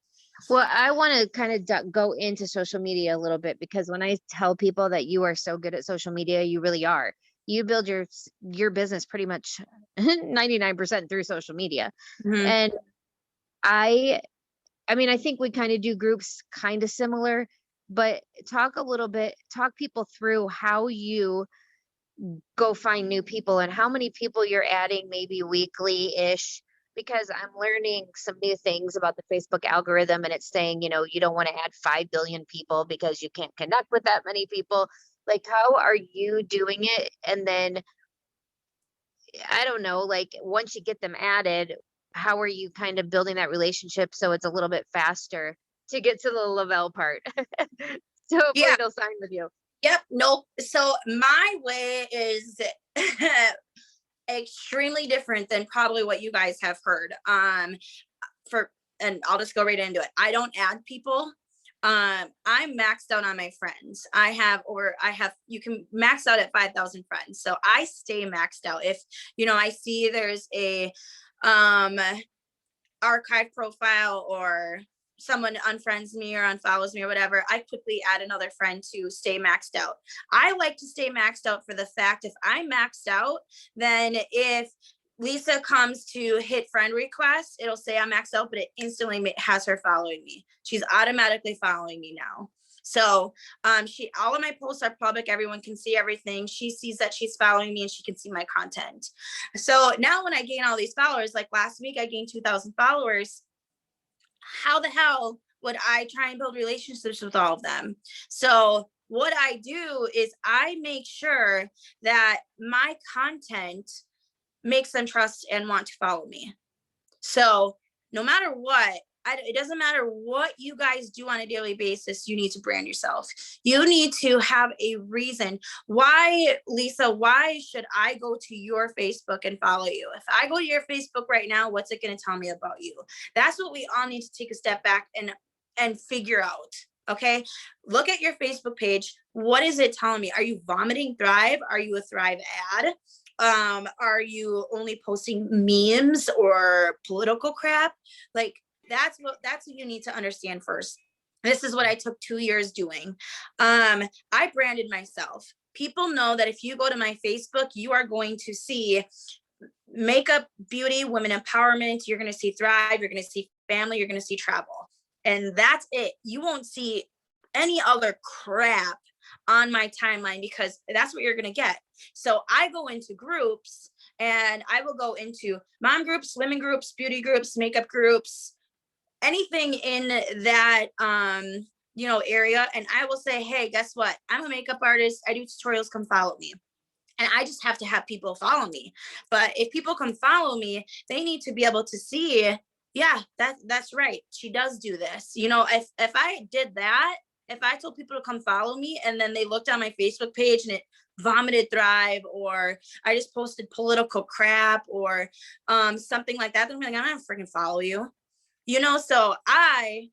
Well, I want to kind of go into social media a little bit, because when I tell people that you are so good at social media, you really are. You build your business pretty much 99% through social media. Mm-hmm. And I think we kind of do groups kind of similar, but talk people through how you go find new people and how many people you're adding maybe weekly-ish, because I'm learning some new things about the Facebook algorithm, and it's saying, you don't want to add 5 billion people because you can't connect with that many people. Like, how are you doing it? And then, I don't know, like once you get them added, how are you kind of building that relationship so it's a little bit faster to get to the Lavelle part? So hopefully they'll sign with you. Yep. Nope. So my way is extremely different than probably what you guys have heard. And I'll just go right into it. I don't add people. I'm maxed out on my friends. You can max out at 5,000 friends. So I stay maxed out. If, I see there's a, archive profile, or someone unfriends me or unfollows me or whatever, I quickly add another friend to stay maxed out. I like to stay maxed out for the fact, if I'm maxed out, then if Lisa comes to hit friend request, it'll say I'm maxed out, but it instantly has her following me. She's automatically following me now. So all of my posts are public. Everyone can see everything. She sees that she's following me, and she can see my content. So now when I gain all these followers, like last week, I gained 2,000 followers. How the hell would I try and build relationships with all of them? So what I do is I make sure that my content makes them trust and want to follow me. So no matter what, it doesn't matter what you guys do on a daily basis, you need to brand yourself. You need to have a reason. Why, Lisa, why should I go to your Facebook and follow you? If I go to your Facebook right now, what's it going to tell me about you? That's what we all need to take a step back and figure out. Okay. Look at your Facebook page. What is it telling me? Are you vomiting Thrive? Are you a Thrive ad? Are you only posting memes or political crap? Like, that's what you need to understand first. This is what I took 2 years doing. I branded myself. People know that if you go to my Facebook, you are going to see makeup, beauty, women empowerment. You're going to see Thrive. You're going to see family. You're going to see travel. And that's it. You won't see any other crap on my timeline, because that's what you're going to get. So I go into groups, and I will go into mom groups, women groups, beauty groups, makeup groups, anything in that area. And I will say, hey, guess what? I'm a makeup artist. I do tutorials. Come follow me. And I just have to have people follow me. But if people come follow me, they need to be able to see, yeah, that's right. She does do this. If I did that, if I told people to come follow me and then they looked on my Facebook page and it vomited Thrive, or I just posted political crap or something like that, then I'm like, I'm not freaking follow you. So I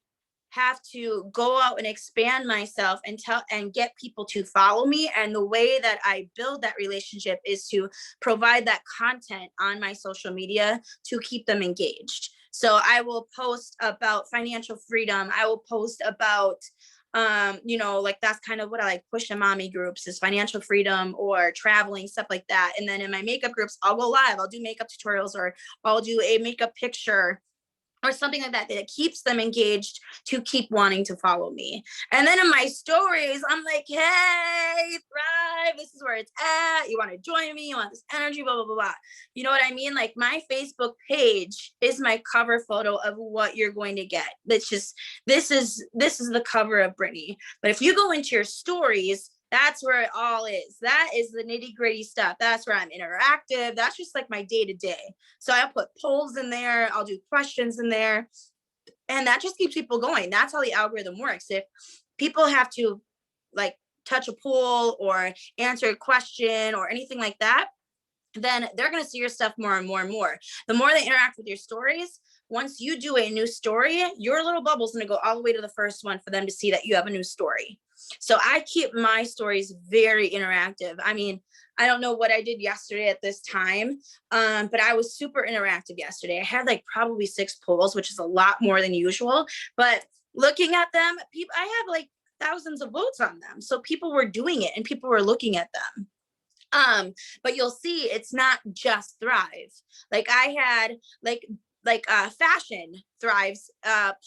have to go out and expand myself and get people to follow me. And the way that I build that relationship is to provide that content on my social media to keep them engaged. So I will post about financial freedom. I will post about, that's kind of what I like push in mommy groups, is financial freedom or traveling, stuff like that. And then in my makeup groups, I'll go live. I'll do makeup tutorials, or I'll do a makeup picture or something like that keeps them engaged to keep wanting to follow me. And then in my stories, I'm like, hey, Thrive, this is where it's at. You want to join me? You want this energy, blah, blah, blah, blah. You know what I mean? Like, my Facebook page is my cover photo of what you're going to get. That's just, this is the cover of Brittany. But if you go into your stories, that's where it all is. That is the nitty gritty stuff. That's where I'm interactive. That's just like my day to day. So I'll put polls in there. I'll do questions in there. And that just keeps people going. That's how the algorithm works. If people have to like touch a poll or answer a question or anything like that, then they're going to see your stuff more and more and more. The more they interact with your stories, once you do a new story, your little bubble's going to go all the way to the first one for them to see that you have a new story. So I keep my stories very interactive. I mean, I don't know what I did yesterday at this time, but I was super interactive yesterday. I had like probably 6 polls, which is a lot more than usual. But looking at them, I have like thousands of votes on them. So people were doing it and people were looking at them. But you'll see it's not just Thrive. Like I had fashion Thrives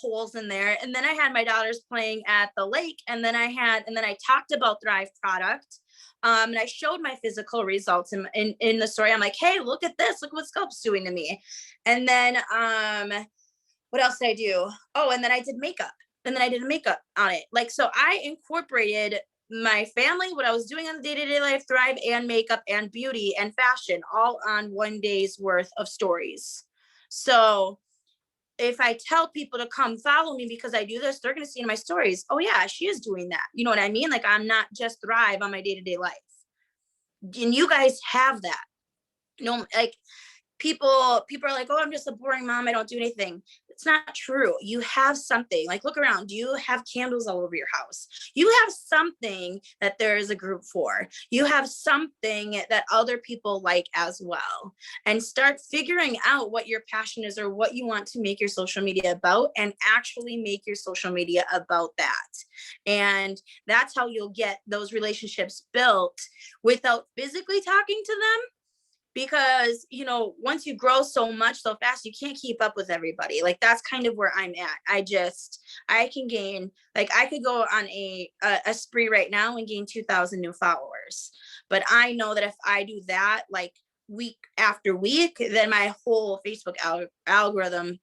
polls in there, and then I had my daughters playing at the lake, and then I talked about Thrive product, and I showed my physical results in the story. I'm like, hey, look at this, look what Sculpt's doing to me. And then what else did I do? Oh, and then I did makeup, and then I did makeup on it. Like, so I incorporated my family, what I was doing on the day-to-day life, Thrive, and makeup and beauty and fashion, all on one day's worth of stories. So if I tell people to come follow me because I do this, they're going to see in my stories, oh yeah, she is doing that. You know what I mean? Like, I'm not just Thrive on my day-to-day life. And you guys have that. Like people are like, oh, I'm just a boring mom, I don't do anything. It's not true. You have something. Like, look around. You have candles all over your house. You have something that there is a group for. You have something that other people like as well. And start figuring out what your passion is or what you want to make your social media about, and actually make your social media about that. And that's how you'll get those relationships built without physically talking to them. Because, once you grow so much so fast, you can't keep up with everybody. Like, that's kind of where I'm at. I can gain, like, I could go on a spree right now and gain 2,000 new followers. But I know that if I do that, like, week after week, then my whole Facebook algorithm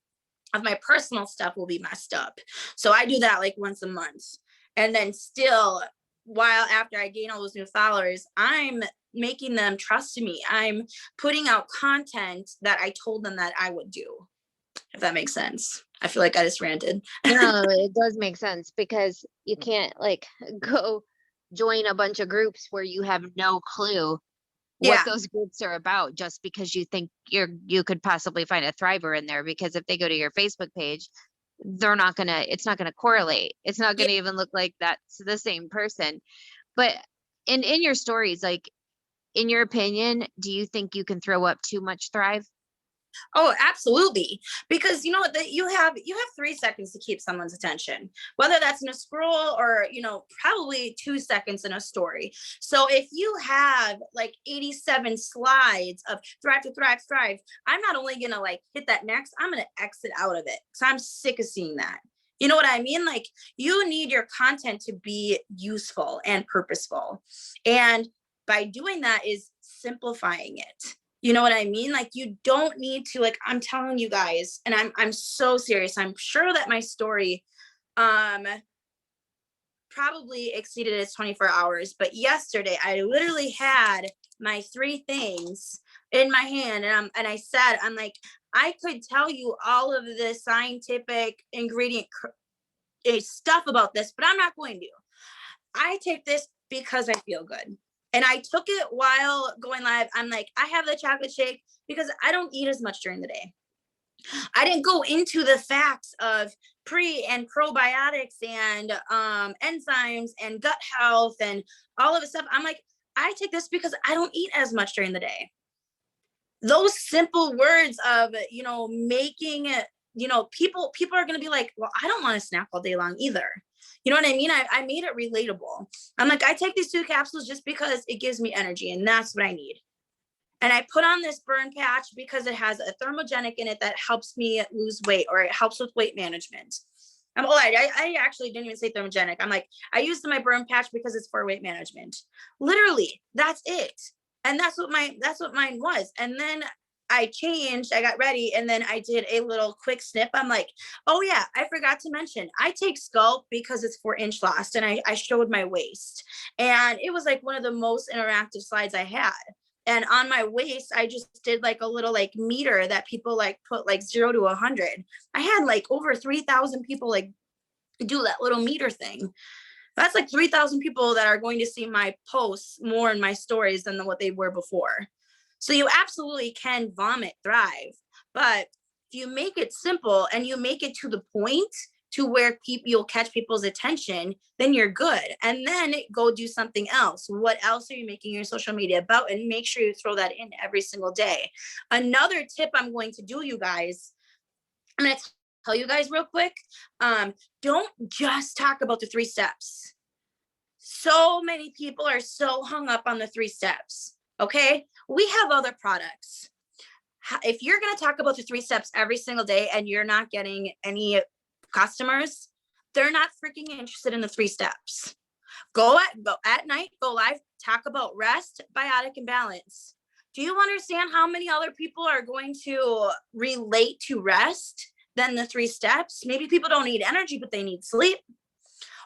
of my personal stuff will be messed up. So I do that like once a month. And then still, while after I gain all those new followers, I'm making them trust me. I'm putting out content that I told them that I would do, if that makes sense. I feel like I just ranted. No, it does make sense because you can't like go join a bunch of groups where you have no clue what Yeah. those groups are about just because you think you could possibly find a thriver in there, because if they go to your Facebook page, it's not gonna correlate. It's not Yeah. gonna even look like that's the same person. But in your stories, like in your opinion, do you think you can throw up too much thrive? Oh, absolutely. Because you know what, that you have 3 seconds to keep someone's attention, whether that's in a scroll or, probably 2 seconds in a story. So if you have like 87 slides of thrive to thrive, thrive, I'm not only gonna like hit that next, I'm gonna exit out of it. So I'm sick of seeing that. You know what I mean? Like, you need your content to be useful and purposeful. And by doing that is simplifying it. You know what I mean? Like, you don't need to, like, I'm telling you guys, and I'm so serious. I'm sure that my story um probably exceeded its 24 hours, but yesterday I literally had my 3 things in my hand, and I'm like, I could tell you all of the scientific ingredient stuff about this, but I'm not going to. I take this because I feel good. And I took it while going live. I'm like, I have the chocolate shake because I don't eat as much during the day. I didn't go into the facts of pre and probiotics and enzymes and gut health and all of the stuff. I'm like, I take this because I don't eat as much during the day. Those simple words of, making it, people are going to be like, well, I don't want to snack all day long either. You know what I mean? I made it relatable. I'm like, I take these 2 capsules just because it gives me energy and that's what I need. And I put on this burn patch because it has a thermogenic in it that helps me lose weight, or it helps with weight management. I actually didn't even say thermogenic. I'm like, I used my burn patch because it's for weight management. Literally, that's it. And that's what mine was. And then I changed, I got ready, and then I did a little quick snip. I'm like, oh yeah, I forgot to mention, I take Sculpt because it's for inch lost, and I showed my waist. And it was like one of the most interactive slides I had. And on my waist, I just did like a little like meter that people like put like 0 to 100. I had like over 3,000 people like do that little meter thing. That's like 3,000 people that are going to see my posts more in my stories than what they were before. So you absolutely can vomit thrive, but if you make it simple and you make it to the point to where you'll catch people's attention, then you're good. And then go do something else. What else are you making your social media about? And make sure you throw that in every single day. Another tip I'm going to do, you guys, I'm going to tell you guys real quick. Don't just talk about the 3 steps. So many people are so hung up on the 3 steps. Okay. We have other products. If you're going to talk about the 3 steps every single day and you're not getting any customers, they're not freaking interested in the 3 steps. Go at night, go live, talk about rest, biotic, and balance. Do you understand how many other people are going to relate to rest than the 3 steps? Maybe people don't need energy, but they need sleep.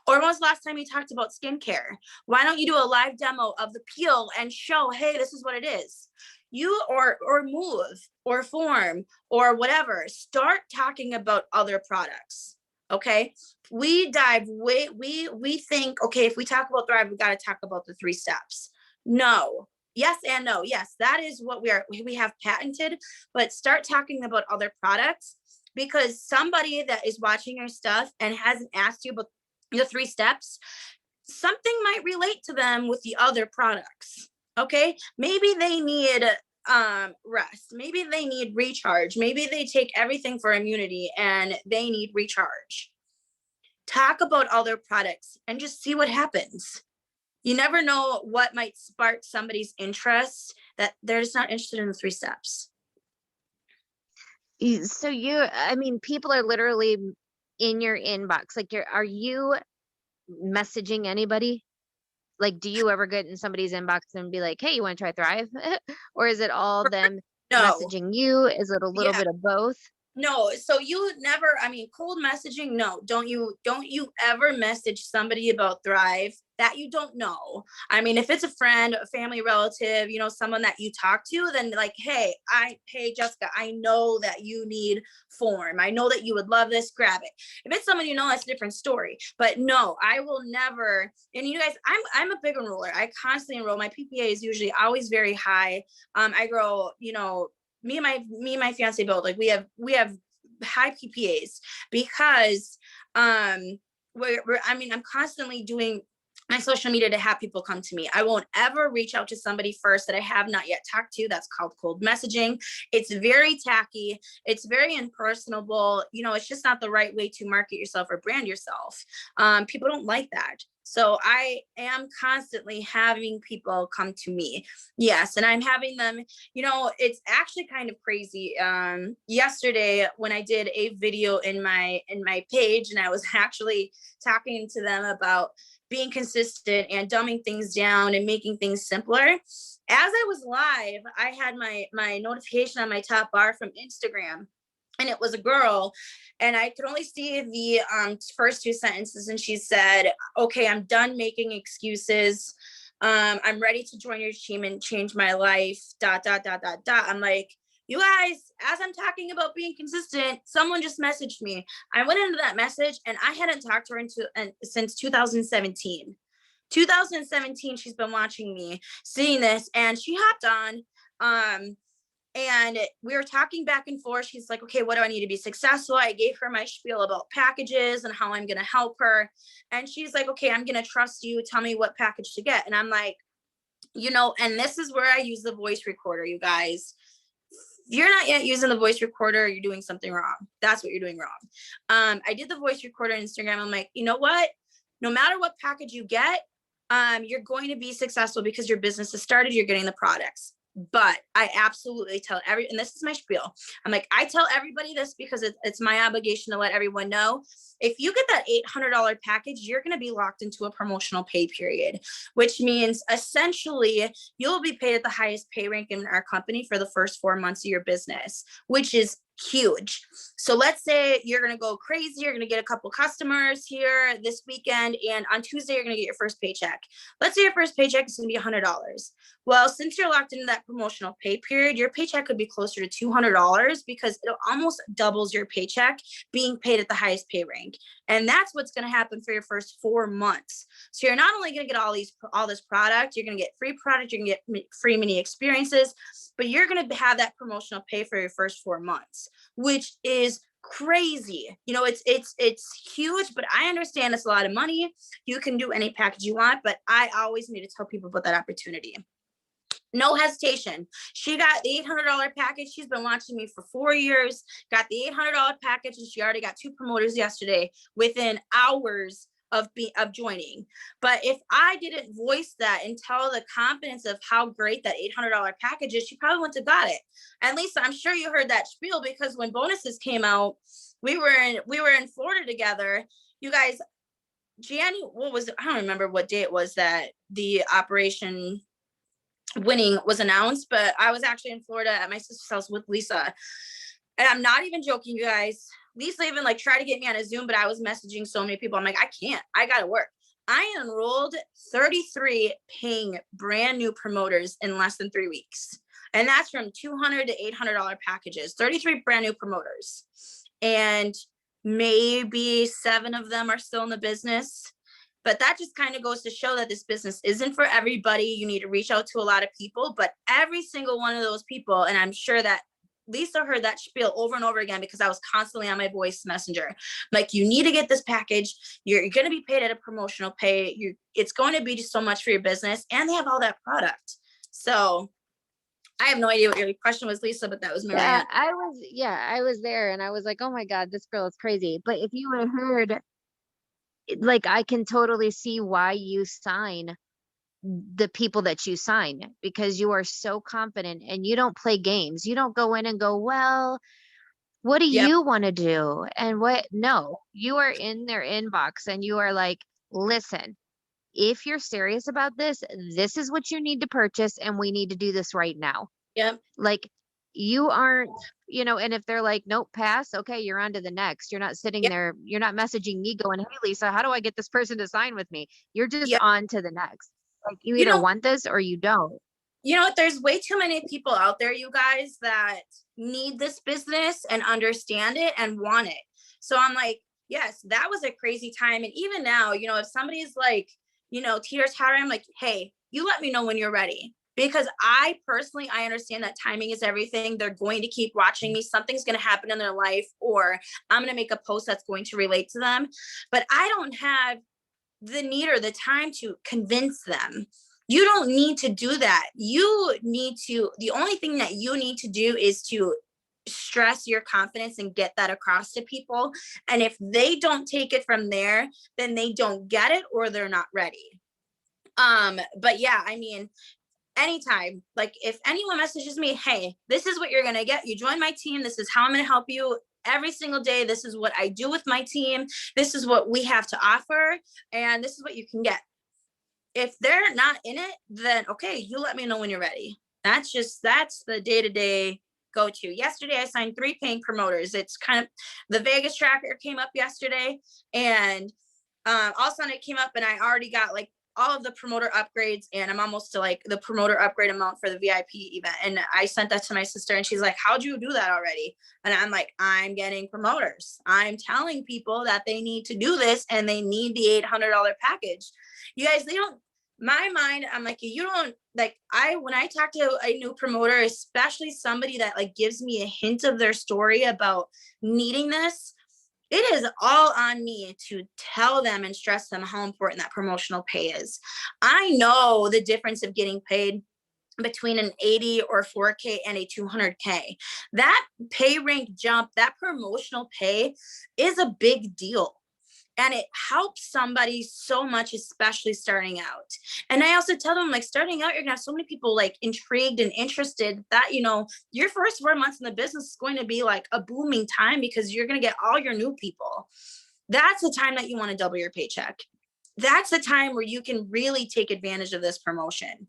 Or when was the last time you talked about skincare? Why don't you do a live demo of the peel and show, hey, this is what it is? Or move or form or whatever. Start talking about other products. Okay. We think, okay, if we talk about Thrive, we got to talk about the 3 steps. No. Yes and no. Yes, that is what we have patented, but start talking about other products, because somebody that is watching your stuff and hasn't asked you about the 3 steps, something might relate to them with the other products. Okay. Maybe they need rest. Maybe they need recharge. Maybe they take everything for immunity and they need recharge. Talk about other products and just see what happens. You never know what might spark somebody's interest that they're just not interested in the 3 steps. So I mean, people are literally in your inbox. Like, are you messaging anybody? Like, do you ever get in somebody's inbox and be like, hey, you want to try Thrive? Or is it all them No. messaging you? Is it a little Yeah. bit of both? No, so you never, I mean, cold messaging, no, don't you ever message somebody about Thrive that you don't know. I mean, if it's a friend, a family relative, you know, someone that you talk to, then like, hey, Jessica, I know that you need form. I know that you would love this, grab it. If it's someone you know, that's a different story. But no, I will never, and you guys, I'm a big enroller. I constantly enroll. My PPA is usually always very high. I grow, you know, me and my fiance both, like we have high PPAs because I mean, I'm constantly doing my social media to have people come to me. I won't ever reach out to somebody first that I have not yet talked to. That's called cold messaging. It's very tacky. It's very impersonable. You know, it's just not the right way to market yourself or brand yourself. People don't like that. So I am constantly having people come to me. Yes. And I'm having them, you know, it's actually kind of crazy. Yesterday when I did a video in my page, and I was actually talking to them about being consistent and dumbing things down and making things simpler. As I was live, I had my notification on my top bar from Instagram, and it was a girl, and I could only see the first two sentences, and she said, okay, I'm done making excuses. I'm ready to join your team and change my life, ... I'm like, you guys, as I'm talking about being consistent, someone just messaged me. I went into that message, and I hadn't talked to her since 2017. 2017, she's been watching me, seeing this, and she hopped on. And we were talking back and forth. She's like, okay, what do I need to be successful? I gave her my spiel about packages and how I'm going to help her. And she's like, okay, I'm going to trust you. Tell me what package to get. And I'm like, you know, and this is where I use the voice recorder, you guys. If you're not yet using the voice recorder, you're doing something wrong. That's what you're doing wrong. I did the voice recorder on Instagram. I'm like, you know what? No matter what package you get, you're going to be successful because your business is started. You're getting the products. But I absolutely tell and this is my spiel. I'm like, I tell everybody this because it's my obligation to let everyone know. If you get that $800 package, you're going to be locked into a promotional pay period, which means essentially you'll be paid at the highest pay rank in our company for the first 4 months of your business, which is huge. So let's say you're going to go crazy. You're going to get a couple customers here this weekend, and on Tuesday, you're going to get your first paycheck. Let's say your first paycheck is going to be $100. Well, since you're locked into that promotional pay period, your paycheck could be closer to $200 because it almost doubles your paycheck being paid at the highest pay rank. And that's what's going to happen for your first 4 months. So you're not only going to get all this product, you're going to get free product, you're going to get free mini experiences, but you're going to have that promotional pay for your first 4 months, which is crazy. You know, it's huge, but I understand it's a lot of money. You can do any package you want, but I always need to tell people about that opportunity. No hesitation. She got the $800 package. She's been watching me for 4 years, got the $800 package, and she already got 2 promoters yesterday within hours of joining. But if I didn't voice that and tell the confidence of how great that $800 package is, she probably wouldn't have got it. And Lisa, I'm sure you heard that spiel because when bonuses came out, we were in Florida together. You guys, what was it? I don't remember what day it was that the operation winning was announced, but I was actually in Florida at my sister's house with Lisa. And I'm not even joking, you guys. Lisa even like tried to get me on a Zoom, but I was messaging so many people. I'm like, I can't, I got to work. I enrolled 33 paying brand new promoters in less than 3 weeks. And that's from $200 to $800 packages, 33 brand new promoters. And maybe 7 of them are still in the business. But that just kind of goes to show that this business isn't for everybody. You need to reach out to a lot of people, but every single one of those people, and I'm sure that Lisa heard that spiel over and over again because I was constantly on my voice messenger. Like, you need to get this package. You're going to be paid at a promotional pay. It's going to be just so much for your business, and they have all that product. So I have no idea what your question was, Lisa, but that was my rant. I was there, and I was like, oh my God, this girl is crazy. But if you would have heard, like, I can totally see why you sign the people that you sign, because you are so confident and you don't play games. You don't go in and go, well, what do you want to do? And no, you are in their inbox and you are like, listen, if you're serious about this, this is what you need to purchase, and we need to do this right now. Yep. Like, you aren't, and if they're like, nope, pass, okay, you're on to the next. You're not sitting Yeah, there, you're not messaging me going, hey, Lisa, how do I get this person to sign with me? You're just yeah. on to the next. Like you You either know, want this or you don't. you know what? There's way too many people out there, you guys, that need this business and understand it and want it. So I'm like, yes, that was a crazy time. And even now, if somebody's like, teeter tottering, I'm like, hey, you let me know when you're ready. Because I personally, I understand that timing is everything. They're going to keep watching me. Something's going to happen in their life, or I'm going to make a post that's going to relate to them. But I don't have the need or the time to convince them. You don't need to do that. The only thing that you need to do is to stress your confidence and get that across to people. And if they don't take it from there, then they don't get it or they're not ready. But yeah, I mean, anytime, like if anyone messages me, hey, this is what you're going to get. You join my team. This is how I'm going to help you every single day. This is what I do with my team. This is what we have to offer. And this is what you can get. If they're not in it, then okay, you let me know when you're ready. That's the day-to-day go-to. Yesterday, I signed 3 paying promoters. It's kind of the Vegas tracker came up yesterday, and all of a sudden it came up, and I already got like all of the promoter upgrades, and I'm almost to like the promoter upgrade amount for the VIP event. And I sent that to my sister, and she's like, how'd you do that already? And I'm like, I'm getting promoters. I'm telling people that they need to do this, and they need the $800 package. You guys, they don't, my mind, I'm like, you don't, like, when I talk to a new promoter, especially somebody that like gives me a hint of their story about needing this, it is all on me to tell them and stress them how important that promotional pay is. I know the difference of getting paid between an 80 or 4K and a 200K. That pay rank jump, that promotional pay is a big deal. And it helps somebody so much, especially starting out. And I also tell them, like, starting out, you're gonna have so many people like intrigued and interested that, your first 4 months in the business is going to be like a booming time because you're going to get all your new people. That's the time that you want to double your paycheck. That's the time where you can really take advantage of this promotion.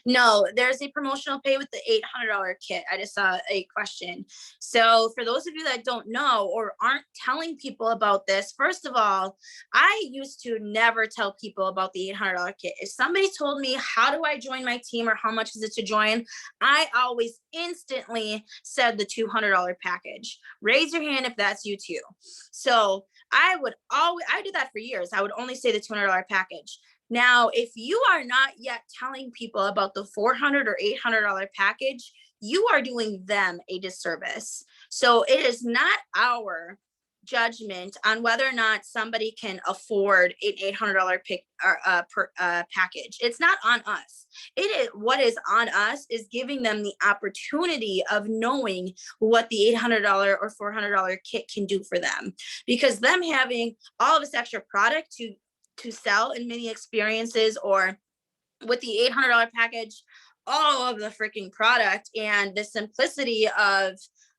No, there's a promotional pay with the $800 kit. I just saw a question. So for those of you that don't know or aren't telling people about this, first of all, I used to never tell people about the $800 kit. If somebody told me, how do I join my team or how much is it to join? I always instantly said the $200 package. Raise your hand if that's you too. So I did that for years. I would only say the $200 package. Now, if you are not yet telling people about the $400 or $800 package, you are doing them a disservice. So it is not our judgment on whether or not somebody can afford an $800 package. It's not on us. What is on us is giving them the opportunity of knowing what the $800 or $400 kit can do for them, because them having all of this extra product to sell in many experiences, or with the $800 package, all of the freaking product and the simplicity of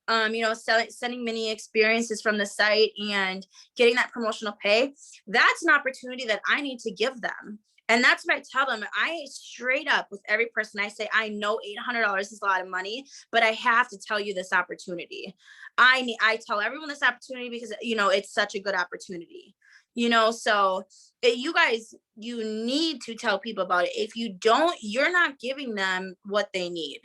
sending many experiences from the site and getting that promotional pay, that's an opportunity that I need to give them. And that's what I tell them. I straight up with every person, I say, I know $800 is a lot of money, but I have to tell you this opportunity. I tell everyone this opportunity because, it's such a good opportunity. So you guys, you need to tell people about it. If you don't, you're not giving them what they need.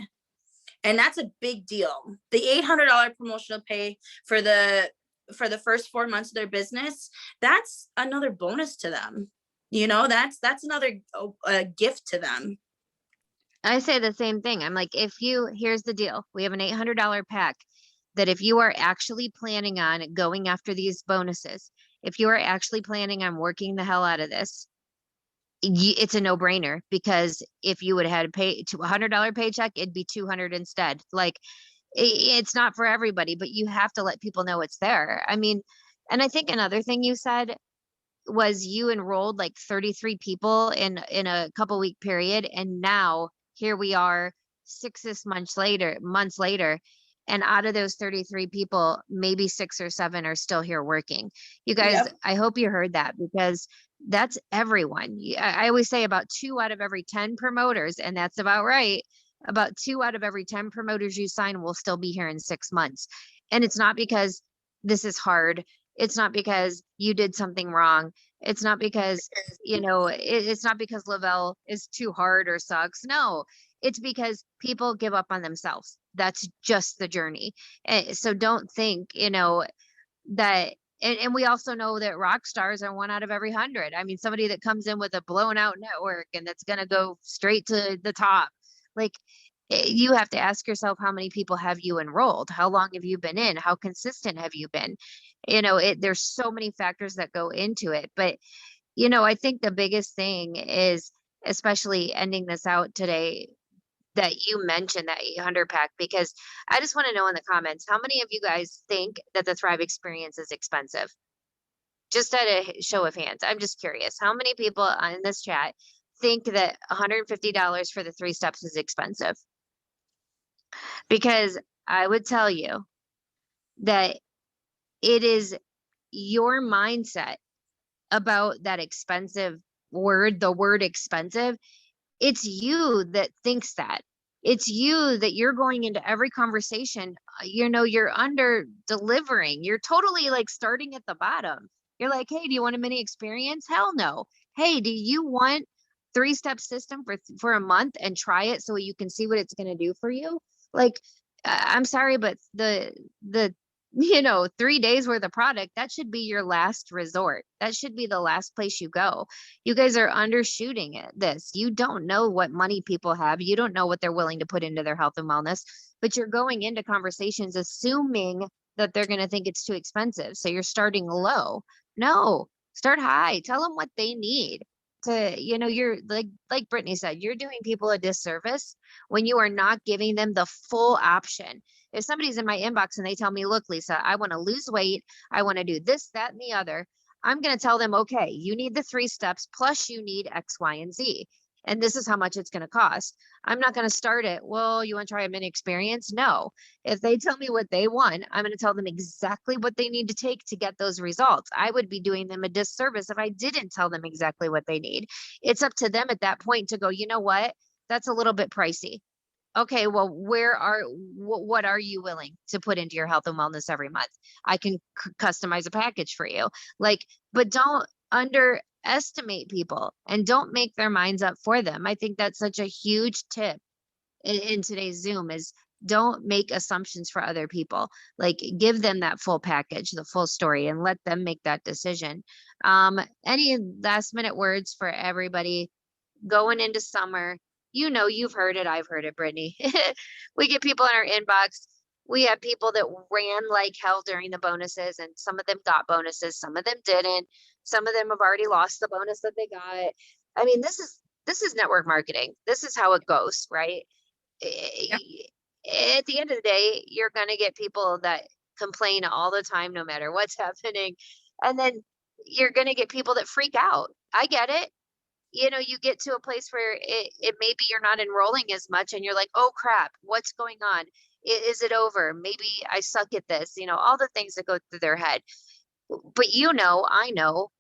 And that's a big deal. The $800 promotional pay for the first 4 months of their business, that's another bonus to them. That's another gift to them. I say the same thing. I'm like, here's the deal. We have an $800 pack that if you are actually planning on going after these bonuses, if you are actually planning on working the hell out of this, it's a no-brainer, because if you would have had to pay to $100 paycheck, it'd be 200 instead. Like it's not for everybody, but you have to let people know it's there. I mean, and I think another thing you said was you enrolled like 33 people in a couple week period, and now here we are months later, and out of those 33 people, maybe 6 or 7 are still here working. You guys, Yep. I hope you heard that, because that's everyone. I always say about 2 out of every 10 promoters, and that's about right, about 2 out of every 10 promoters you sign will still be here in 6 months. And it's not because this is hard. It's not because you did something wrong. It's not because, it's not because Lavelle is too hard or sucks. No, it's because people give up on themselves. That's just the journey. So don't think, that, and we also know that rock stars are 1 out of every 100. I mean, somebody that comes in with a blown out network and that's going to go straight to the top, like, you have to ask yourself, how many people have you enrolled? How long have you been in? How consistent have you been? There's so many factors that go into it. But, I think the biggest thing is, especially ending this out today, that you mentioned that 800 pack, because I just want to know in the comments, how many of you guys think that the Thrive experience is expensive? Just at a show of hands. I'm just curious. How many people in this chat think that $150 for the 3 steps is expensive? Because I would tell you that it is your mindset about that expensive word, the word expensive. It's you that thinks that. It's you that you're going into every conversation, you're under delivering. You're totally like starting at the bottom. You're like, hey, do you want a mini experience? Hell no. Hey, do you want 3-step system for a month and try it so you can see what it's going to do for you? Like, I'm sorry, but the 3 days worth of product, that should be your last resort. That should be the last place you go. You guys are undershooting this. You don't know what money people have. You don't know what they're willing to put into their health and wellness, but you're going into conversations assuming that they're going to think it's too expensive. So you're starting low. No, start high. Tell them what they need you're like Brittany said, you're doing people a disservice when you are not giving them the full option. If somebody's in my inbox and they tell me, look, Lisa, I want to lose weight, I want to do this, that, and the other, I'm going to tell them, okay, you need the 3 steps, plus you need X, Y, and Z. And this is how much it's going to cost. I'm not going to start it. Well, you want to try a mini experience? No. If they tell me what they want, I'm going to tell them exactly what they need to take to get those results. I would be doing them a disservice if I didn't tell them exactly what they need. It's up to them at that point to go, you know what? That's a little bit pricey. Okay, well, what are you willing to put into your health and wellness every month? I can customize a package for you. But don't underestimate people and don't make their minds up for them. I think that's such a huge tip in today's Zoom is don't make assumptions for other people. Like, give them that full package, the full story, and let them make that decision. Any last minute words for everybody going into summer? You've heard it. I've heard it, Brittany. We get people in our inbox. We have people that ran like hell during the bonuses, and some of them got bonuses. Some of them didn't. Some of them have already lost the bonus that they got. I mean, this is network marketing. This is how it goes, right? Yep. At the end of the day, you're going to get people that complain all the time, no matter what's happening. And then you're going to get people that freak out. I get it. You get to a place where it maybe you're not enrolling as much and you're like, oh crap, what's going on? Is it over? Maybe I suck at this, all the things that go through their head. But I know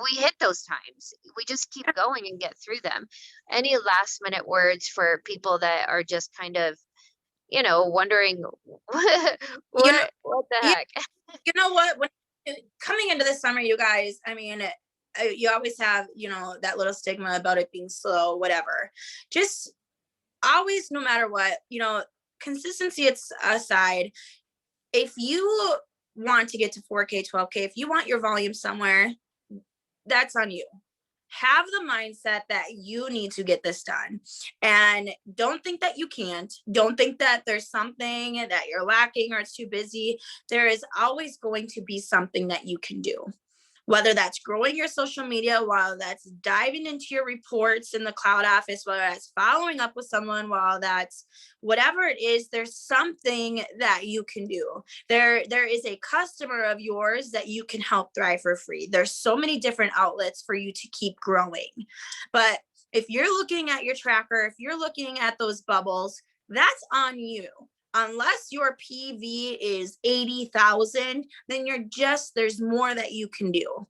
we hit those times. We just keep going and get through them. Any last minute words for people that are just kind of, wondering what the you, heck? you know what? When coming into the summer, you guys, I mean, you always have, that little stigma about it being slow, whatever. Just always, no matter what, consistency aside, if you want to get to 4K, 12K, if you want your volume somewhere, that's on you. Have the mindset that you need to get this done, and don't think that you can't. Don't think that there's something that you're lacking or it's too busy. There is always going to be something that you can do. Whether that's growing your social media, while that's diving into your reports in the cloud office, whether that's following up with someone, while that's whatever it is, there's something that you can do. There is a customer of yours that you can help thrive for free. There's so many different outlets for you to keep growing. But if you're looking at your tracker, if you're looking at those bubbles, that's on you. Unless your PV is 80,000, then there's more that you can do.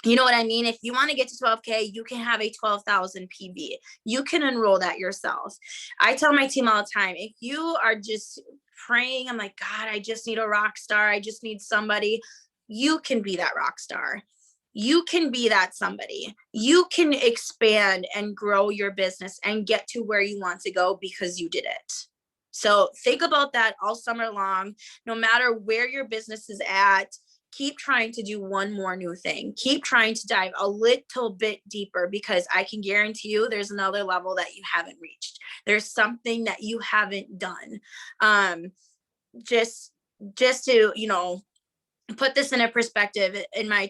You know what I mean? If you want to get to 12K, you can have a 12,000 PB. You can enroll that yourself. I tell my team all the time, if you are just praying, I'm like, God, I just need a rock star. I just need somebody. You can be that rock star. You can be that somebody. You can expand and grow your business and get to where you want to go because you did it. So think about that all summer long. No matter where your business is at, keep trying to do one more new thing. Keep trying to dive a little bit deeper, because I can guarantee you there's another level that you haven't reached. There's something that you haven't done. Just to, put this in a perspective, in my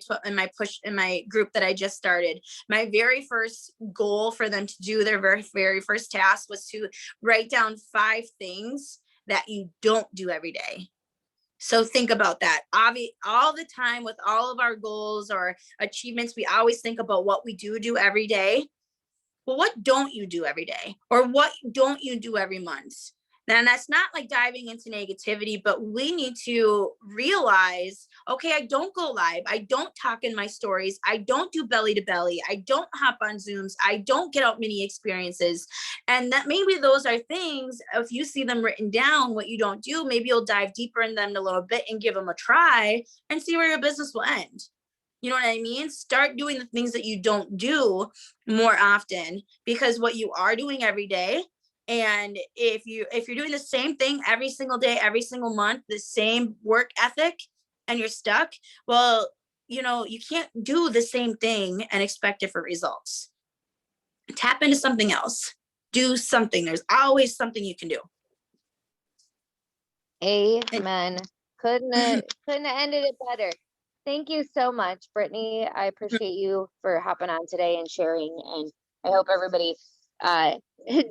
group that I just started, my very first goal for them to do, their very first task, was to write down 5 things that you don't do every day. So think about that. All the time with all of our goals or achievements, we always think about what we do every day. Well, what don't you do every day? Or what don't you do every month? And that's not like diving into negativity, but we need to realize, okay, I don't go live. I don't talk in my stories. I don't do belly to belly. I don't hop on Zooms. I don't get out mini experiences. And that maybe those are things, if you see them written down, what you don't do, maybe you'll dive deeper in them a little bit and give them a try and see where your business will end. You know what I mean? Start doing the things that you don't do more often, because what you are doing every day, and if you're doing the same thing every single day, every single month, the same work ethic, and you're stuck, well, you can't do the same thing and expect different results. Tap into something else. Do something. There's always something you can do. Amen. Couldn't have ended it better. Thank you so much, Brittany. I appreciate you for hopping on today and sharing. And I hope everybody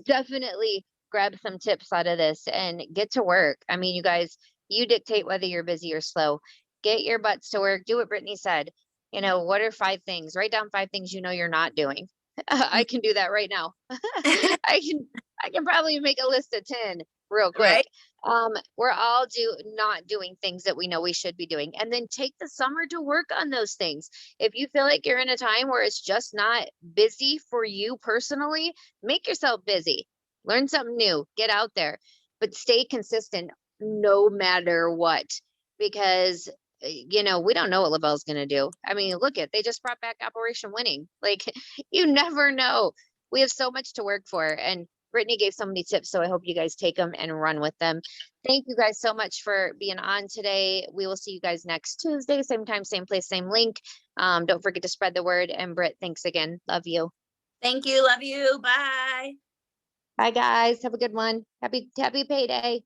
definitely grab some tips out of this and get to work. I mean, you guys, you dictate whether you're busy or slow. Get your butts to work. Do what Brittany said. What are 5 things? Write down 5 things you're not doing. I can do that right now. I can probably make a list of 10 real quick. Right? We're all not doing things that we know we should be doing, and then take the summer to work on those things. If you feel like you're in a time where it's just not busy for you personally, make yourself busy. Learn something new. Get out there, but stay consistent no matter what, because we don't know what LaBelle's going to do. I mean, they just brought back Operation Winning. Like, you never know. We have so much to work for, and Brittany gave so many tips, so I hope you guys take them and run with them. Thank you guys so much for being on today. We will see you guys next Tuesday, same time, same place, same link. Don't forget to spread the word. And Britt, thanks again. Love you. Thank you. Love you. Bye. Bye, guys. Have a good one. Happy payday.